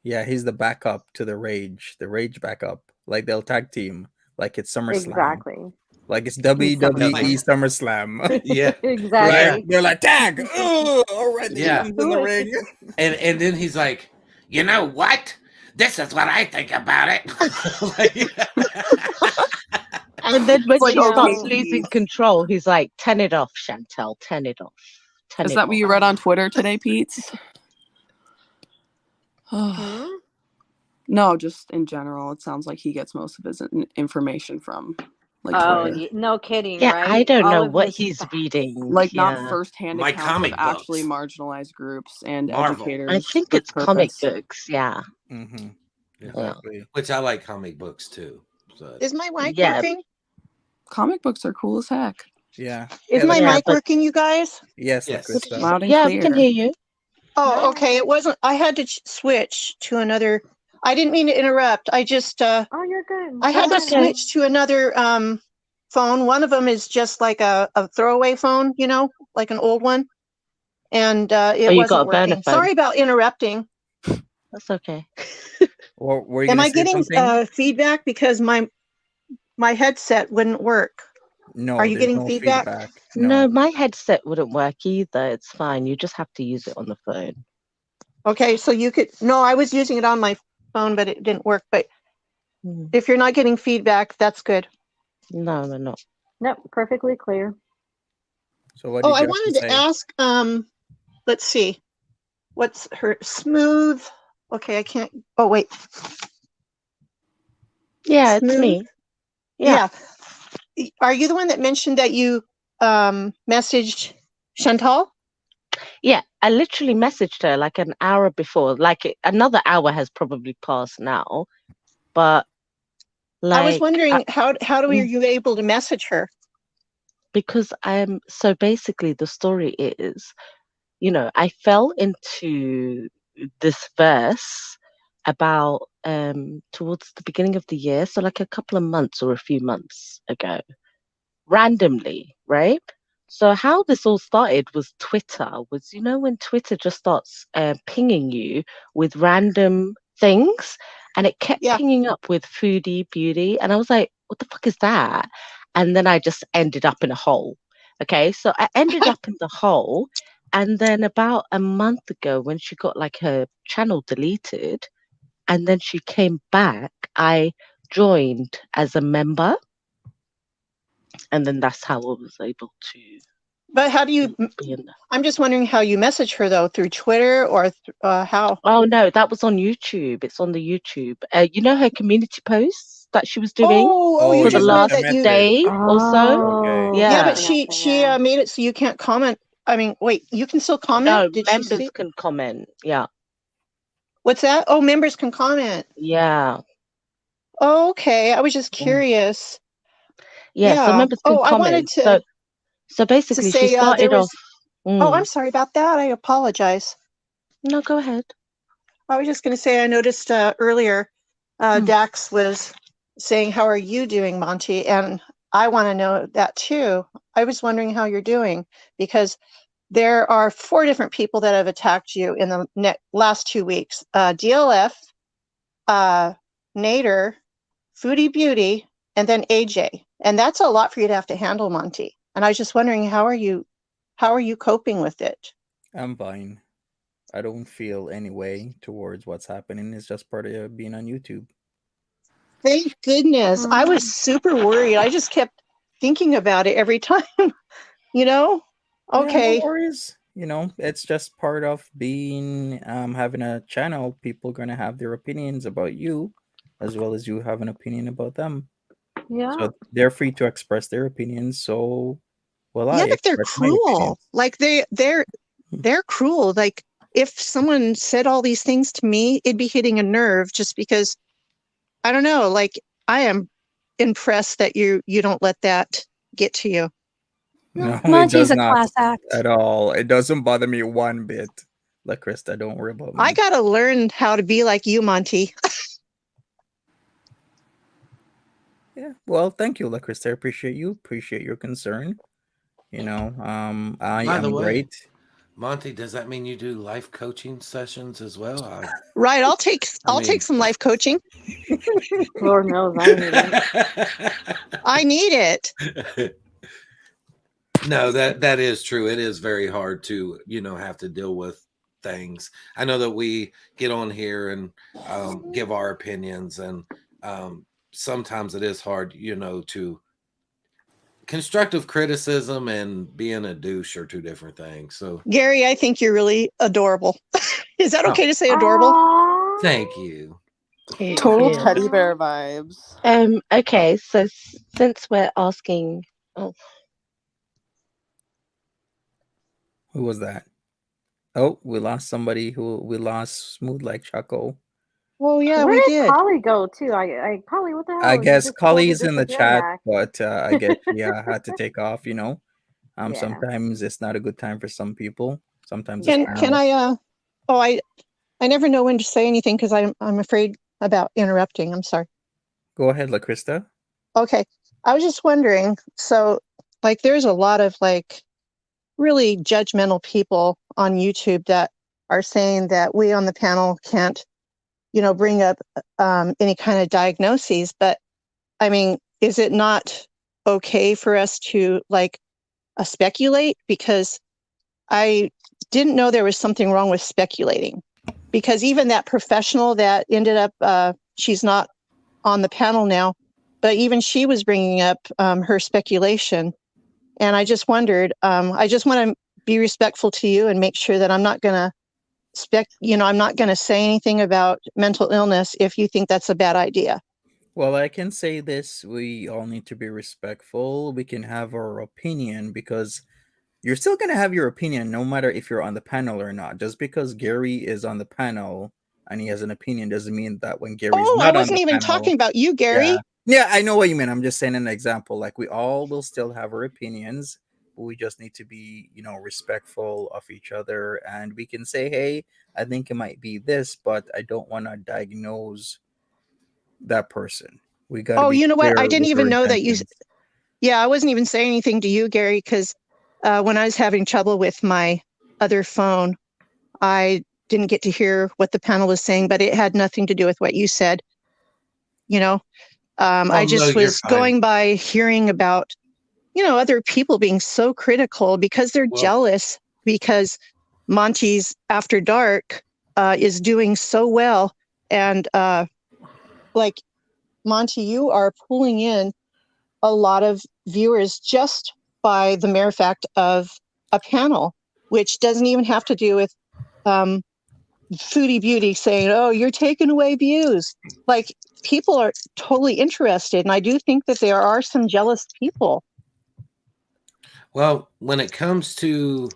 Yeah, he's the backup to the rage backup. Like they'll tag team, like it's SummerSlam. Exactly. Like it's WWE SummerSlam. Yeah, exactly. They're like tag. Oh, all right. Yeah, he's in the ring. And then he's like, you know what? This is what I think about it. And then when like, she starts okay, losing control, he's like, "Turn it off, Chantel. Turn it off." Is that what you read on Twitter today, Peetz? No, just in general. It sounds like he gets most of his information from Twitter. No kidding, Yeah, right? I don't All know of what his he's reading. Not firsthand My accounts comic of actually books. marginalized groups and Marvel. educators. I think it's comic books. Yeah. Exactly. Which I like comic books too. So. Is my mic working? Comic books are cool as heck. Yeah. Is my mic working, you guys? Yes. Loud and yeah, clear. we can hear you. Oh, okay. It wasn't. I had to switch to another. I didn't mean to interrupt. I just. Oh, you're good. I had to switch to another phone. One of them is just like a throwaway phone, like an old one, and it wasn't working. Sorry about interrupting. That's okay. Or were you Am I getting feedback because my headset wouldn't work? No. Are you getting feedback? No, my headset wouldn't work either. It's fine. You just have to use it on the phone. Okay, so you could. No, I was using it on my phone, but it didn't work. But if you're not getting feedback, that's good. No, we're not. Nope, perfectly clear. So what? I wanted to ask. Let's see. What's her smooth? Okay, I can't. Oh wait. Yeah, Smooth? it's me. Yeah. Are you the one that mentioned that you messaged Chantal? Yeah, I literally messaged her like an hour before. Another hour has probably passed now, but I was wondering how were you able to message her? Because so basically the story is, I fell into this verse about towards the beginning of the year, so like a couple of months or a few months ago, randomly, right? So how this all started was Twitter. When Twitter just starts pinging you with random things, and it kept pinging up with Foodie Beauty, and I was like, what the fuck is that? And then I just ended up in a hole. Okay, so I ended up in the hole, and then about a month ago, when she got like her channel deleted, and then she came back, I joined as a member, and then that's how I was able to. But how do you? I'm just wondering how you message her though, through Twitter or how? Oh no, that was on YouTube. It's on the YouTube. Her community posts that she was doing for the last day or so. Okay. Yeah, but she made it so you can't comment. I mean, wait, you can still comment? No, members can comment. Yeah. What's that? Oh, members can comment. Yeah. Oh, okay. I was just curious. Yeah. So members can comment. I wanted to. So basically, she started off. Oh, I'm sorry about that. I apologize. No, go ahead. I was just going to say I noticed earlier Dax was saying, "How are you doing, Monty?" And I want to know that too. I was wondering how you're doing because there are 4 different people that have attacked you in the last 2 weeks. DLF, Nader, Foodie Beauty, and then AJ. And that's a lot for you to have to handle, Monty. And I was just wondering, how are you coping with it? I'm fine. I don't feel any way towards what's happening. It's just part of being on YouTube. Thank goodness. I was super worried. I just kept thinking about it every time, you know? Okay. Yeah, no worries. It's just part of being having a channel. People gonna have their opinions about you, as well as you have an opinion about them. Yeah. So they're free to express their opinions. So, well, Yeah, I but they're express my cruel. opinions. Like they're cruel. Like if someone said all these things to me, it'd be hitting a nerve just because I don't know, like I am impressed that you don't let that get to you. No, it Monty's does a not class act. at all. It doesn't bother me one bit. Like Krista, don't worry about me. I got to learn how to be like you, Monty. Yeah. Well, thank you, Lakrista. I appreciate you. Appreciate your concern. I By the am way, great. Monty, does that mean you do life coaching sessions as well? Right. I'll take some life coaching. Lord knows I need it. I need it. No, that is true. It is very hard to, have to deal with things. I know that we get on here and give our opinions, and sometimes it is hard, to constructive criticism and being a douche are two different things. So Gary, I think you're really adorable. Is that okay to say adorable? Aww. Thank you. Total teddy bear vibes. Okay, so since we're asking, Who was that? Oh, we lost somebody we lost Smooth Like Choco. Oh yeah, Where we did did. Polly go too? I Polly, what the hell? I You guess just totally Collie's in the disappeared, chat, Mac. but I guess had to take off. Yeah. Sometimes it's not a good time for some people. Sometimes Can it's now. I I never know when to say anything because I'm afraid about interrupting. I'm sorry. Go ahead, LaKrista. Okay. I was just wondering, so like there's a lot of like really judgmental people on YouTube that are saying that we on the panel can't, bring up any kind of diagnoses. But I mean, is it not okay for us to like speculate? Because I didn't know there was something wrong with speculating. Because even that professional that ended up, she's not on the panel now, but even she was bringing up her speculation. And I just wondered, I just want to be respectful to you and make sure that I'm not going to I'm not going to say anything about mental illness if you think that's a bad idea. Well, I can say this. We all need to be respectful. We can have our opinion because you're still going to have your opinion no matter if you're on the panel or not. Just because Gary is on the panel and he has an opinion doesn't mean that when Gary's not I on wasn't the even panel, talking about you, Gary. Yeah, I know what you mean. I'm just saying an example. Like we all will still have our opinions, but we just need to be, respectful of each other. And we can say, hey, I think it might be this, but I don't want to diagnose that person. We got to be you know what? I clear didn't with even our know that you. intentions. Yeah, I wasn't even saying anything to you, Gary, because when I was having trouble with my other phone, I didn't get to hear what the panel was saying, but it had nothing to do with what you said. I just was going by hearing about, other people being so critical because they're jealous because Monty's After Dark is doing so well. And like Monty, you are pulling in a lot of viewers just by the mere fact of a panel, which doesn't even have to do with Foodie Beauty saying, oh, you're taking away views. Like people are totally interested. And I do think that there are some jealous people. Well, when it comes to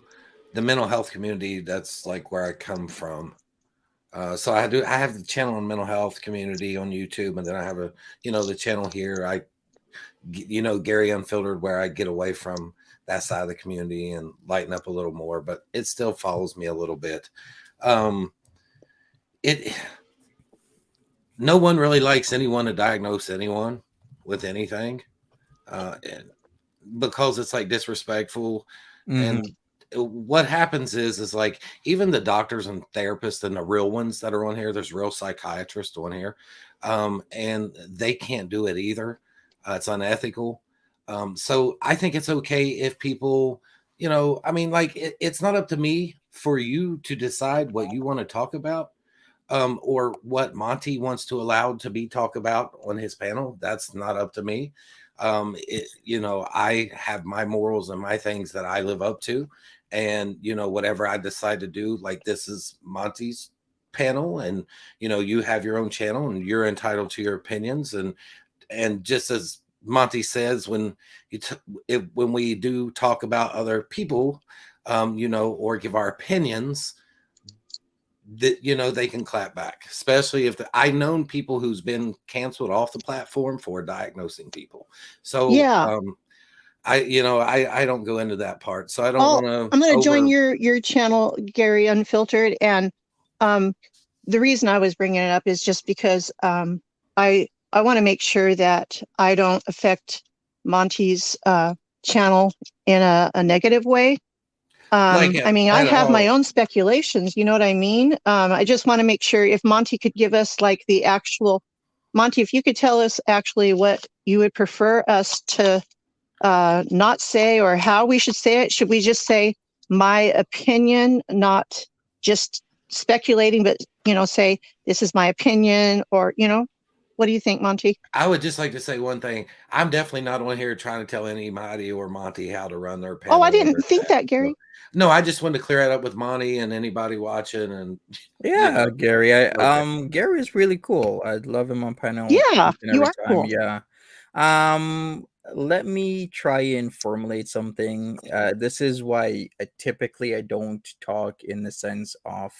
the mental health community, that's like where I come from. So I have the channel on mental health community on YouTube, and then I have the channel here. Gary Unfiltered, where I get away from that side of the community and lighten up a little more, but it still follows me a little bit. No one really likes anyone to diagnose anyone with anything, because it's like disrespectful. Mm-hmm. And what happens is like even the doctors and therapists and the real ones that are on here, there's real psychiatrists on here, and they can't do it either. It's unethical. So I think it's okay if people, you know, I mean, like it's not up to me for you to decide what you want to talk about, or what Monty wants to allow to be talked about on his panel. That's not up to me. You know, I have my morals and my things that I live up to, and you know, whatever I decide to do, like this is Monty's panel, and you know, you have your own channel, and you're entitled to your opinions, and just as Monty says, when when we do talk about other people, you know, or give our opinions, that you know they can clap back, especially if I've known people who's been canceled off the platform for diagnosing people. So Yeah. I you know I don't go into that part, so I don't Oh, want to I'm going to join your channel, Gary Unfiltered, and the reason I was bringing it up is just because I want to make sure that I don't affect Monty's channel in a negative way. like I mean, I at have my all. own speculations, you know what I mean? I just want to make sure if Monty could give us like the actual, Monty, if you could tell us actually what you would prefer us to not say, or how we should say it. Should we just say my opinion, not just speculating, but, you know, say this is my opinion, or, you know, what do you think, Monty? I would just like to say one thing. I'm definitely not on here trying to tell anybody or Monty how to run their Oh, I panel or didn't their think chat. that, Gary. No, I just wanted to clear it up with Monty and anybody watching, and Yeah, you know, Gary. okay. Gary is really cool. I'd love him on panel Yeah, each and you every are time. cool. Yeah. Let me try and formulate something. This is why I don't talk in the sense of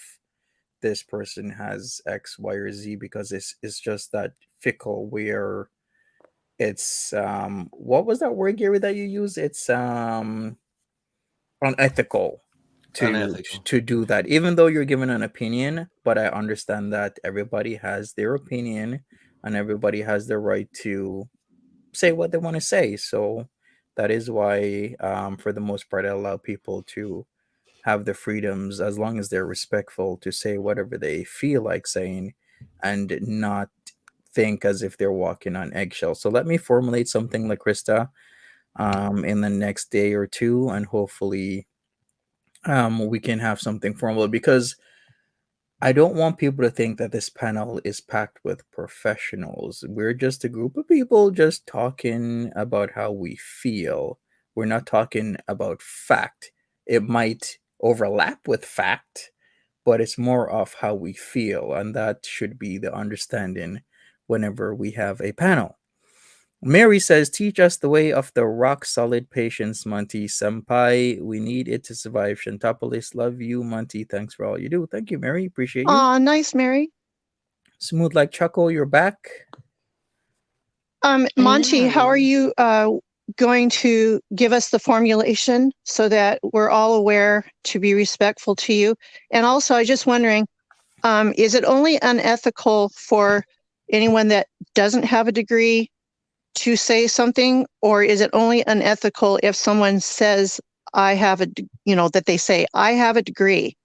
this person has X, Y, or Z, because it's just that fickle where it's what was that word, Gary, that you use? It's unethical Unethical. to do that, even though you're given an opinion. But I understand that everybody has their opinion and everybody has the right to say what they want to say. So that is why for the most part I allow people to have the freedoms, as long as they're respectful, to say whatever they feel like saying and not think as if they're walking on eggshells. So let me formulate something, like Krista, in the next day or two, and hopefully we can have something formal, because I don't want people to think that this panel is packed with professionals. We're just a group of people just talking about how we feel. We're not talking about fact. It might overlap with fact, but it's more of how we feel, and that should be the understanding whenever we have a panel. Mary says, teach us the way of the rock solid patience, Monty Senpai. We need it to survive. Shantopolis, love you, Monty. Thanks for all you do. Thank you, Mary. Appreciate you. Aw, nice, Mary. Smooth like Chuckle, you're back. Monty, how are you going to give us the formulation so that we're all aware to be respectful to you? And also, I was just wondering, is it only unethical for anyone that doesn't have a degree to say something, or is it only unethical if someone says, I have a, you know, that they say, I have a degree?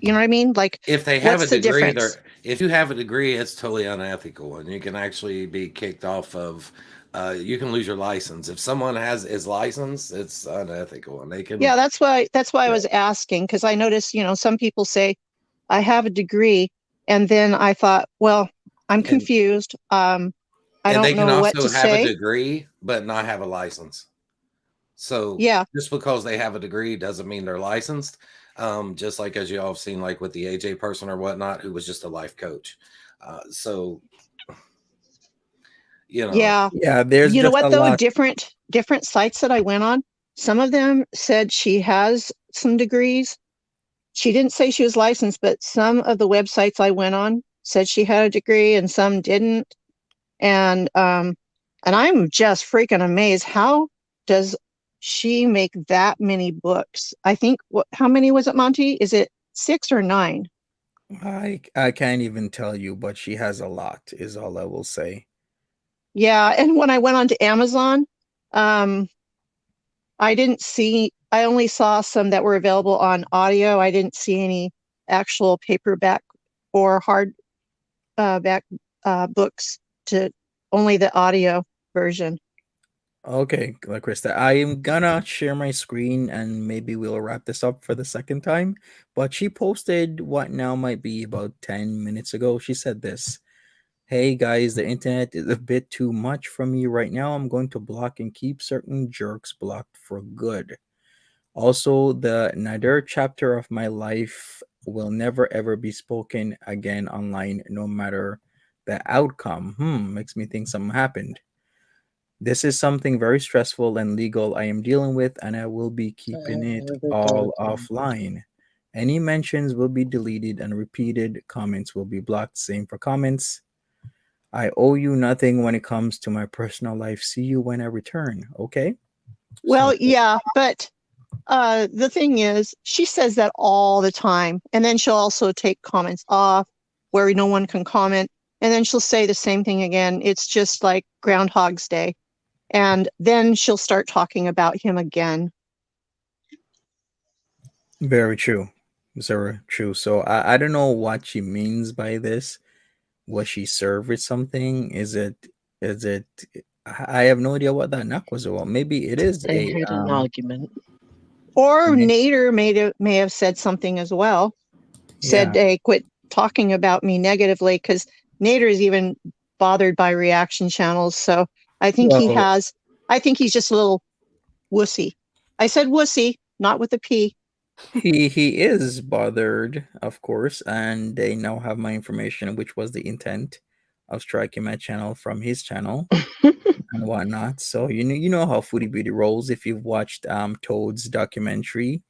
You know what I mean? Like, If they have a what's the degree, difference? if you have a degree, it's totally unethical, and you can actually be kicked off of. You can lose your license if someone is licensed. It's unethical, and they can. Yeah, that's why I was asking, because I noticed, you know, some people say, I have a degree, and then I thought, well, I'm confused. I And they don't can know what also to have a say. degree but not have a license. So yeah, just because they have a degree doesn't mean they're licensed. Just like as you all have seen, like with the AJ person or whatnot, who was just a life coach. So you know, yeah, there's you know just a what though? lot. Different sites that I went on, some of them said she has some degrees. She didn't say she was licensed, but some of the websites I went on said she had a degree and some didn't. And I'm just freaking amazed. How does she make that many books? I think, how many was it, Monty? Is it 6 or 9? I can't even tell you, but she has a lot, is all I will say. Yeah, and when I went on to Amazon, I only saw some that were available on audio. I didn't see any actual paperback or hard back books, to only the audio version. Okay, Krista, I am gonna share my screen and maybe we'll wrap this up for the second time. But she posted what now might be about 10 minutes ago. She said this: "Hey guys, the internet is a bit too much for me right now. I'm going to block and keep certain jerks blocked for good. Also, the Nadir chapter of my life will never ever be spoken again online, no matter the outcome." Makes me think something happened. "This is something very stressful and legal I am dealing with, and I will be keeping it Here we go all again. offline. Any mentions will be deleted and repeated comments will be blocked. Same for comments. I owe you nothing when it comes to my personal life. See you when I return." Okay. Well, So yeah, but the thing is, she says that all the time. And then she'll also take comments off where no one can comment. And then she'll say the same thing again. It's just like Groundhog's Day. And then she'll start talking about him again. very true. Very true. So I don't know what she means by this. Was she served with something? Is it I have no idea what that knock was about. Maybe it is They a had an argument. Or may- Nader may have said something as well. Said, yeah. hey, quit talking about me negatively, because Nader is even bothered by reaction channels. So I think Well, I think he's just a little wussy. I said wussy, not with a P. he is bothered, of course, and they now have my information, which was the intent of striking my channel from his channel and whatnot. So you know how Foodie Beauty rolls. If you've watched Toad's documentary,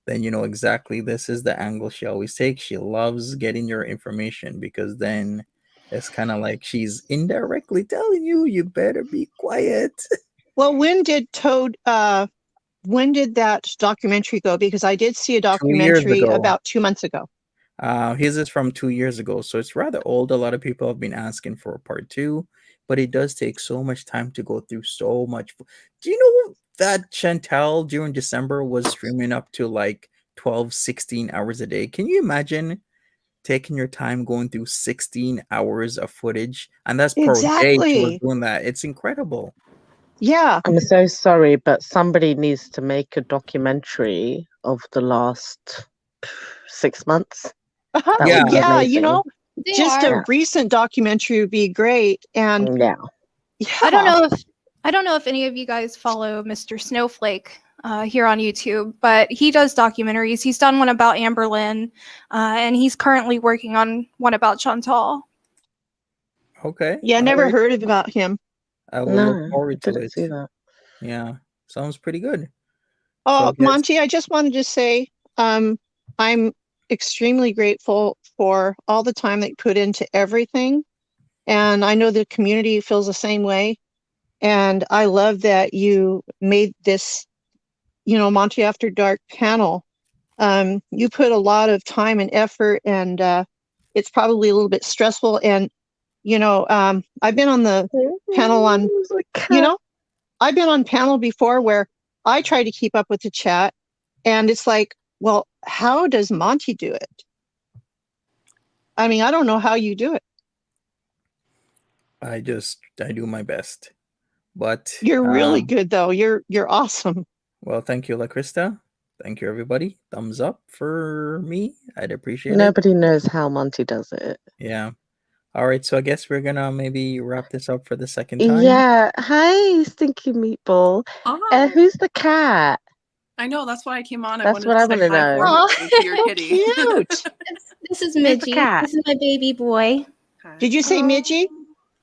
then you know exactly this is the angle she always takes. She loves getting your information because then it's kind of like she's indirectly telling you you better be quiet. Well, when did that documentary go? Because I did see a 2 years documentary ago. about 2 months ago. His is from 2 years ago, so it's rather old. A lot of people have been asking for a part two, but it does take so much time to go through so much. Do you know that Chantel during December was streaming up to like 12, 16 hours a day? Can you imagine taking your time going through 16 hours of footage? And that's per day she was Exactly. doing that. It's incredible. Yeah. I'm so sorry, but somebody needs to make a documentary of the last 6 months. That Yeah. would be Yeah, amazing. just a recent documentary would be great. And yeah. I don't know if any of you guys follow Mr. Snowflake here on YouTube, but he does documentaries. He's done one about Amberlynn, and he's currently working on one about Chantal. Okay. Yeah, I all never right. heard about him. I will look No, I forward to didn't it. see that. Yeah. Sounds pretty good. Oh, So I guess Monty, I just wanted to say I'm extremely grateful for all the time that you put into everything. And I know the community feels the same way. And I love that you made this, Monty After Dark panel. You put a lot of time and effort, and it's probably a little bit stressful. And, I've been on the panel I've been on panel before where I try to keep up with the chat, and it's like, well, how does Monty do it? I mean, I don't know how you do it. I do my best. But You're really good though. You're awesome. well, thank you, La Krista. Thank you, everybody. Thumbs up for me. I'd appreciate it. Nobody knows how Monty does it. Yeah. All right. So I guess we're gonna maybe wrap this up for the second time. Yeah. Hi, Stinky Meatball. Hi. Who's the cat? I know, that's why I came on. That's what I wanted to wanna say hi know. to your kitty. Cute. This is Who's the Midgie. cat? This is my baby boy. Did you say Midgie?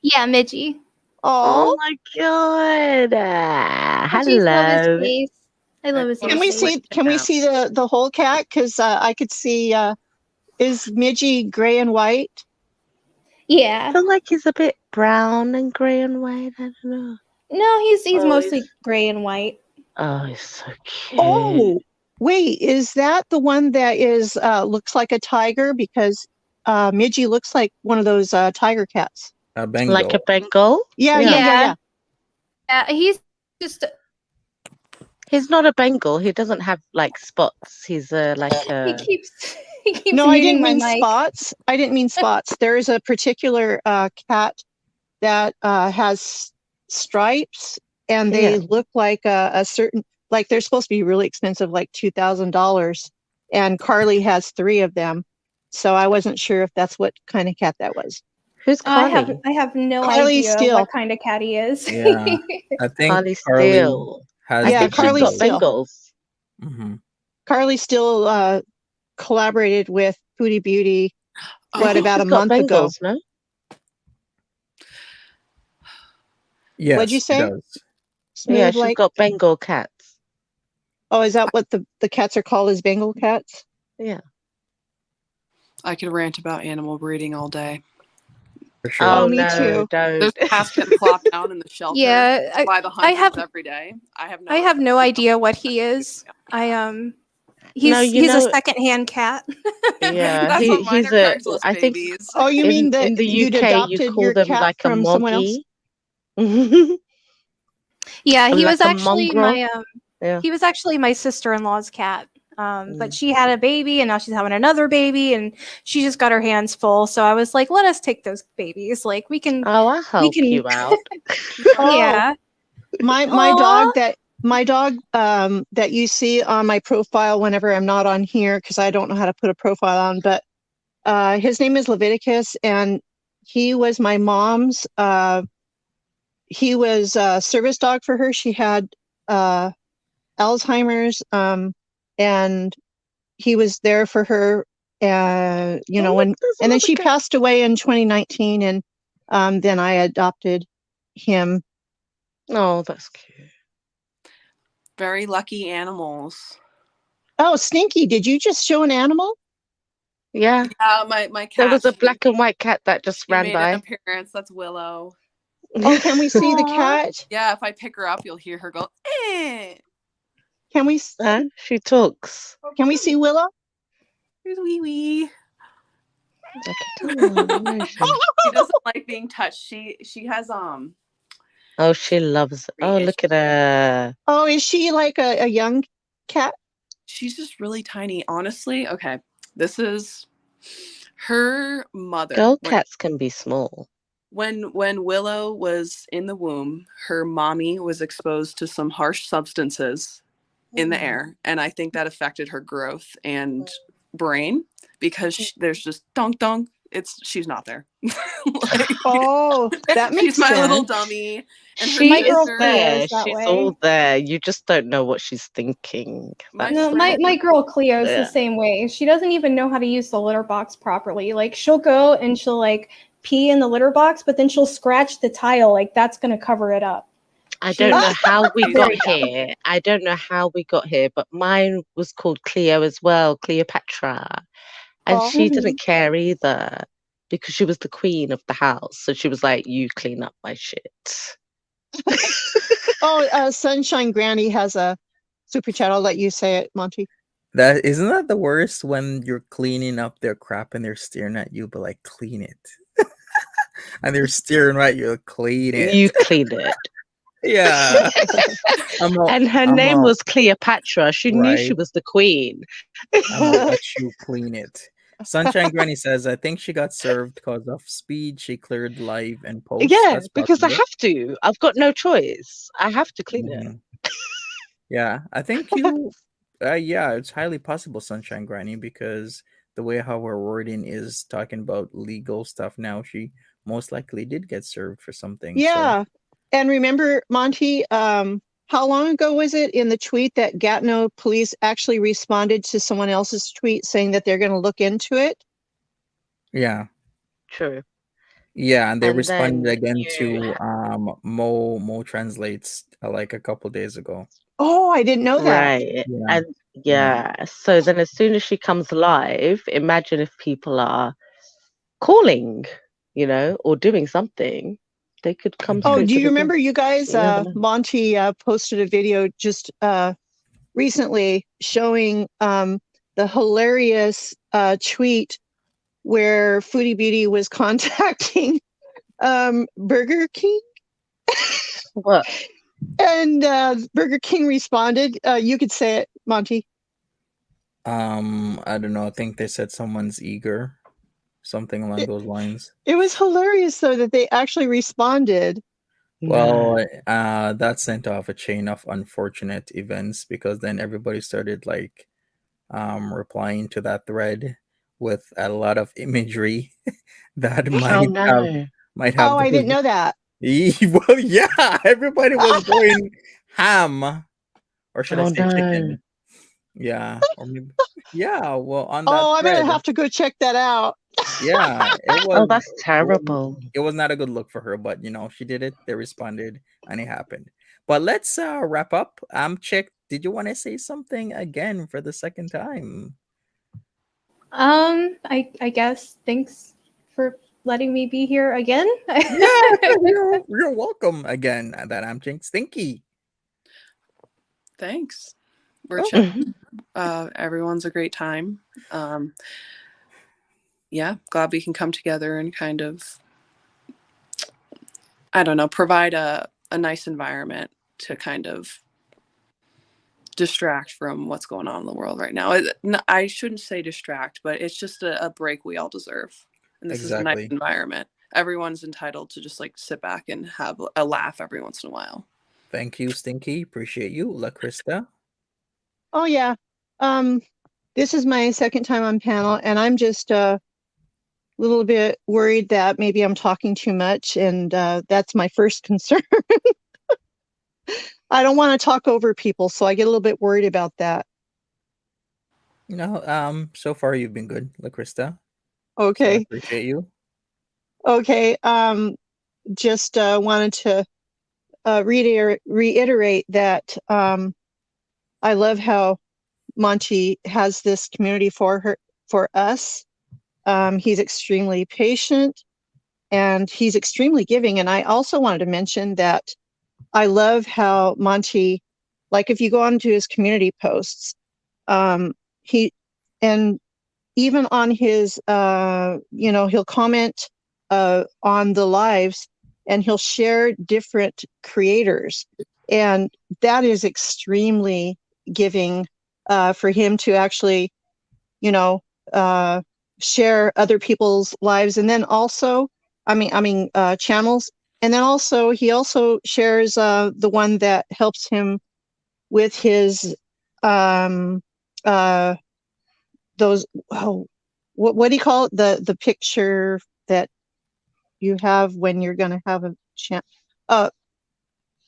Yeah, Midgie. Oh Oh, my god. I just love his Hello. face. I love his can we face. see the whole cat? Because I could see. Is Midgie gray and white? I Yeah. feel like he's a bit brown and grey and white. I don't know. No, he's mostly gray and white. Oh, he's so cute. Oh, wait, is that the one that is looks like a tiger? Because Midgie looks like one of those tiger cats. A Bengal. Like a Bengal? Yeah. He's just. He's not a Bengal. He doesn't have like spots. He's like He a. keeps. No, I didn't muting my mean mic. spots. I didn't mean spots. There is a particular cat that has stripes and they look like a certain, like they're supposed to be really expensive, like $2,000. And Carly has 3 of them. So I wasn't sure if that's what kind of cat that was. Who's Carly? I have no Carly idea Steele. what kind of cat he is. Yeah, I think Carly Carly Steele. has. I Yeah, think she's Carly got Steele. Bengals. Mm-hmm. Carly Steele collaborated with Foodie Beauty, I think about she's a got month ago? Bengals, no? Yes, What'd you she say? does. Smooth, Yeah, she's like, got Bengal cats. oh, is that what the cats are called, as Bengal cats? Yeah. I could rant about animal breeding all day. For sure. Oh, Oh, me no, too. don't. Those cats get plopped down in the shelter Yeah, by the I hunters have every day. I have no idea what he is. No, you He's a know, secondhand cat. yeah, That's what mine he's are, a. Craigslist I think babies. Oh, you mean that in the you'd UK you adopted call your them cat like a from someone else? moggy. Yeah, he Like was a actually mongrel. my Yeah. he was actually my sister-in-law's cat. Mm. But she had a baby and now she's having another baby and she just got her hands full. So I was like, let us take those babies. Like we can Oh, I'll help you out. Yeah. My Aw. dog that you see on my profile whenever I'm not on here, because I don't know how to put a profile on, but his name is Leviticus, and he was my mom's. He was a service dog for her. She had Alzheimer's, and he was there for her. You know, and then she passed away in 2019, and then I adopted him. Oh, that's cute. Very lucky animals. Oh, Stinky, did you just show an animal? Yeah. Yeah, my cat. There was a black and white cat that just She ran made by. an appearance. That's Willow. Oh, can we see the cat? Yeah, if I pick her up, you'll hear her go, eh. Can we? She talks. Can we see Willow? Here's Wee Wee. She She doesn't like being touched. She has Oh, she loves. Oh, look at her. Oh, is she like a young cat? She's just really tiny. Honestly, okay. This is her mother. Girl cats can be small. When Willow was in the womb, her mommy was exposed to some harsh substances in the air, and I think that affected her growth and brain, because there's just donk donk. She's not there. Oh, that makes she's my sense. little dummy. And She is girl there. Cleo's that She's way. all there. You just don't know what she's thinking. No, my girl Cleo's Yeah. the same way. She doesn't even know how to use the litter box properly. Like she'll go and she'll like pee in the litter box, but then she'll scratch the tile like that's gonna cover it up. I don't know how we got here. I don't know how we got here, but mine was called Cleo as well, Cleopatra. And Oh. she didn't care either because she was the queen of the house. So she was like, you clean up my shit. Oh, Sunshine Granny has a super chat. I'll let you say it, Monty. That isn't that the worst when you're cleaning up their crap and they're staring at you, but like clean it. And they're staring at you, clean it. You clean it. Yeah. And her name was Cleopatra. She knew she was the queen. I'm gonna let you clean it. Sunshine Granny says, I think she got served because of speed. She cleared live and post. Yeah, That's because I possible. have to. I've got no choice. I have to clean it. Yeah, I think you. Yeah, it's highly possible, Sunshine Granny, because the way how we're wording is talking about legal stuff now. She most likely did get served for something. Yeah. And remember, Monty, how long ago was it in the tweet that Gatineau police actually responded to someone else's tweet saying that they're going to look into it? Yeah. True. Yeah, and they And responded then again to Mo translates like a couple days ago. Oh, I didn't know that. Right. And so then as soon as she comes live, imagine if people are calling, or doing something, they could come Oh, straight do to you the remember door. you guys, You never know. Monty posted a video just recently showing the hilarious tweet where Foodie Beauty was contacting Burger King? What? And Burger King responded. You could say it, Monty. I don't know. I think they said someone's eager, something along those lines. It was hilarious, though, that they actually responded. Well, that sent off a chain of unfortunate events because then everybody started like replying to that thread with a lot of imagery that Oh no. might have Oh, I didn't those. know that. Well, yeah, everybody was going ham, or should I Oh say no. chicken? Yeah, or maybe yeah. Well, on that Oh, I'm gonna thread, have to go check that out. yeah, Oh, that's terrible. it was not a good look for her, but she did it. They responded, and it happened. But let's wrap up. Chick, did you want to say something again for the second time? I guess thanks for letting me be here again. Yeah, you're welcome again. That Chick Stinky. Thanks. We're Oh. chilling. Everyone's a great time. Yeah, glad we can come together and kind of, I don't know, provide a nice environment to kind of distract from what's going on in the world right now. I shouldn't say distract, but it's just a break we all deserve. And this is a nice environment. Everyone's entitled to just like sit back and have a laugh every once in a while. Thank you, Stinky. Appreciate you. La Krista. Oh yeah. This is my second time on panel, and I'm just a little bit worried that maybe I'm talking too much, and that's my first concern. I don't want to talk over people, so I get a little bit worried about that. No, so far you've been good, La Krista. Okay. So I appreciate you. Okay. Just wanted to reiterate that I love how Monty has this community for us. He's extremely patient and he's extremely giving. And I also wanted to mention that I love how Monty, like if you go onto his community posts, and even on his, he'll comment on the lives and he'll share different creators. And that is extremely giving for him to actually, share other people's lives. And then also, channels. And then also, he also shares the one that helps him with his those what do you call it, the picture that you have when you're going to have a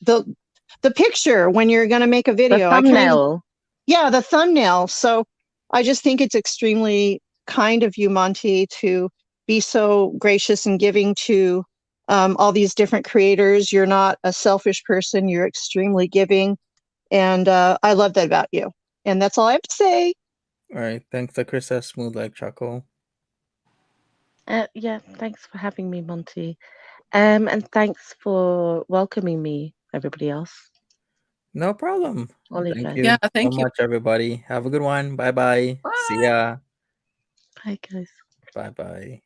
the picture when you're going to make a video, The thumbnail. The thumbnail. So I just think it's extremely kind of you, Monty, to be so gracious and giving to all these different creators. You're not a selfish person, you're extremely giving, and I love that about you. And that's all I have to say. All right. Thanks, La Krista. Smooth like Choco. Yeah, thanks for having me, Monty. And thanks for welcoming me, everybody else. No problem. Thank you thank so much, everybody. Have a good one. Bye-bye. See ya. Bye, guys. Bye-bye.